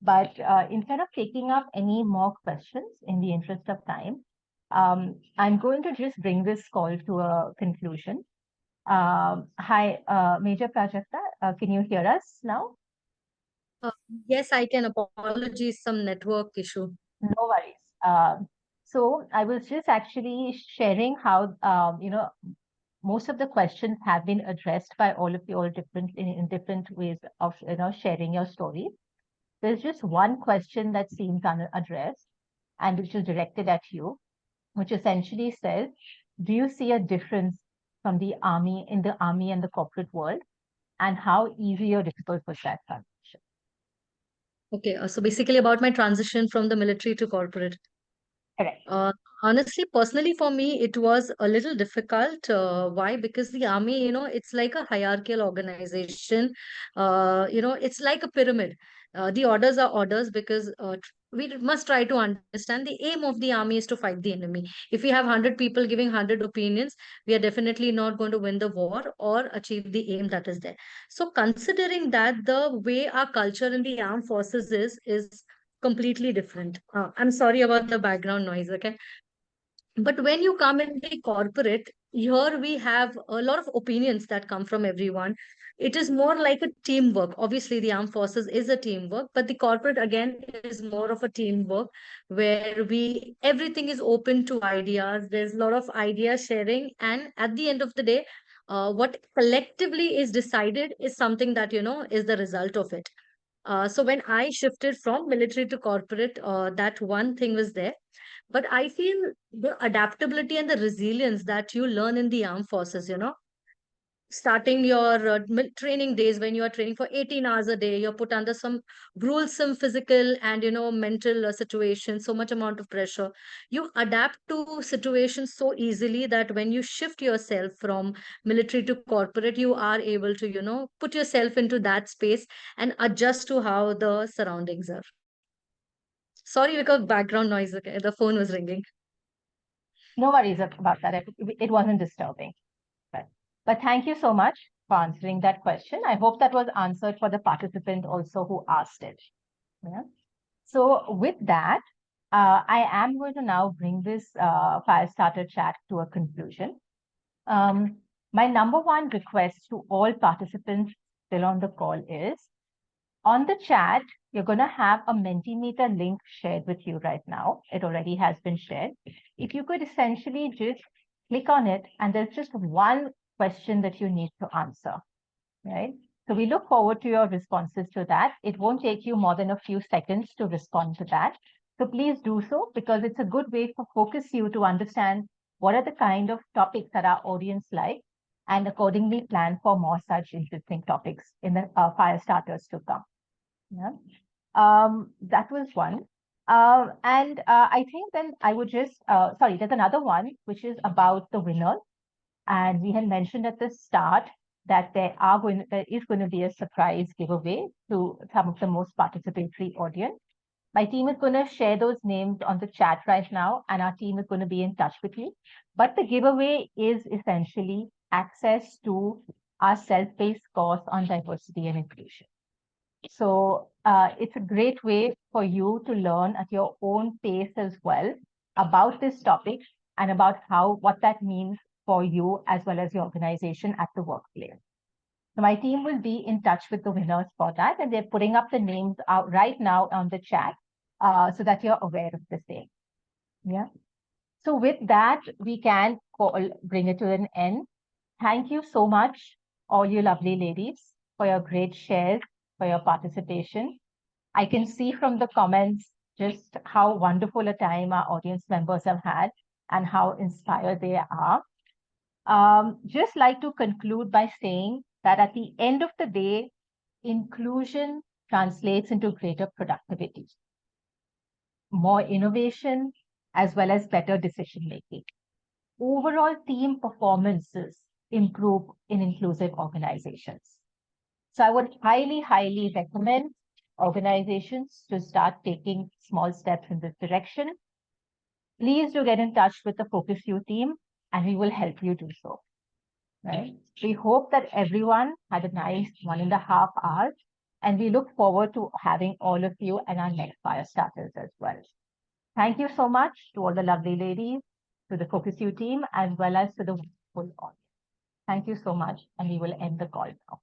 But instead of taking up any more questions in the interest of time, I'm going to just bring this call to a conclusion. Hi, Major Prajakta, can you hear us now? Uh, yes, I can. Apologies, some network issue. No worries. So I was just actually sharing how, most of the questions have been addressed by all of you all in different ways of, sharing your stories. There's just one question that seems unaddressed, and which is directed at you, which essentially says, do you see a difference from the army in the army and the corporate world, and how easy or difficult was that transition? Okay, so basically about my transition from the military to corporate. Correct. Honestly, personally, for me, it was a little difficult. Why? Because the army, it's like a hierarchical organization. It's like a pyramid. The orders are orders because we must try to understand the aim of the army is to fight the enemy. If we have 100 people giving 100 opinions, we are definitely not going to win the war or achieve the aim that is there. So considering that, the way our culture in the armed forces is completely different. I'm sorry about the background noise, okay? But when you come in the corporate, here we have a lot of opinions that come from everyone. It is more like a teamwork. Obviously, the armed forces is a teamwork, but the corporate again is more of a teamwork where we everything is open to ideas. There's a lot of idea sharing, and at the end of the day, what collectively is decided is something that is the result of it. So when I shifted from military to corporate, that one thing was there. But I feel the adaptability and the resilience that you learn in the armed forces, starting your training days when you are training for 18 hours a day, you're put under some gruesome physical and, mental situations, so much amount of pressure. You adapt to situations so easily that when you shift yourself from military to corporate, you are able to, put yourself into that space and adjust to how the surroundings are. Sorry because background noise, okay? The phone was ringing. No worries about that. It wasn't disturbing. But thank you so much for answering that question. I hope that was answered for the participant also who asked it. Yeah. So with that, I am going to now bring this Firestarter chat to a conclusion. My number one request to all participants still on the call is, on the chat, you're going to have a Mentimeter link shared with you right now. It already has been shared. If you could essentially just click on it, and there's just one question that you need to answer, right? So we look forward to your responses to that. It won't take you more than a few seconds to respond to that. So please do so, because it's a good way to focus you to understand what are the kind of topics that our audience like, and accordingly plan for more such interesting topics in the fire starters to come. Yeah. That was one. I think then I would just, sorry, there's another one, which is about the winners. And we had mentioned at the start that there is going to be a surprise giveaway to some of the most participatory audience. My team is going to share those names on the chat right now, and our team is going to be in touch with you. But the giveaway is essentially access to our self-paced course on diversity and inclusion. So it's a great way for you to learn at your own pace as well about this topic and about what that means for you as well as your organization at the workplace. So my team will be in touch with the winners for that, and they're putting up the names out right now on the chat so that you're aware of the same. Yeah. So with that, we can bring it to an end. Thank you so much, all you lovely ladies, for your great shares, for your participation. I can see from the comments just how wonderful a time our audience members have had and how inspired they are. Just like to conclude by saying that at the end of the day, inclusion translates into greater productivity, more innovation, as well as better decision making. Overall team performances improve in inclusive organizations. So I would highly, highly recommend organizations to start taking small steps in this direction. Please do get in touch with the Focus You team, and we will help you do so. Right? We hope that everyone had a nice 1.5 hours, and we look forward to having all of you and our next fire starters as well. Thank you so much to all the lovely ladies, to the Focus You team, as well as to the full audience. Thank you so much, and we will end the call now.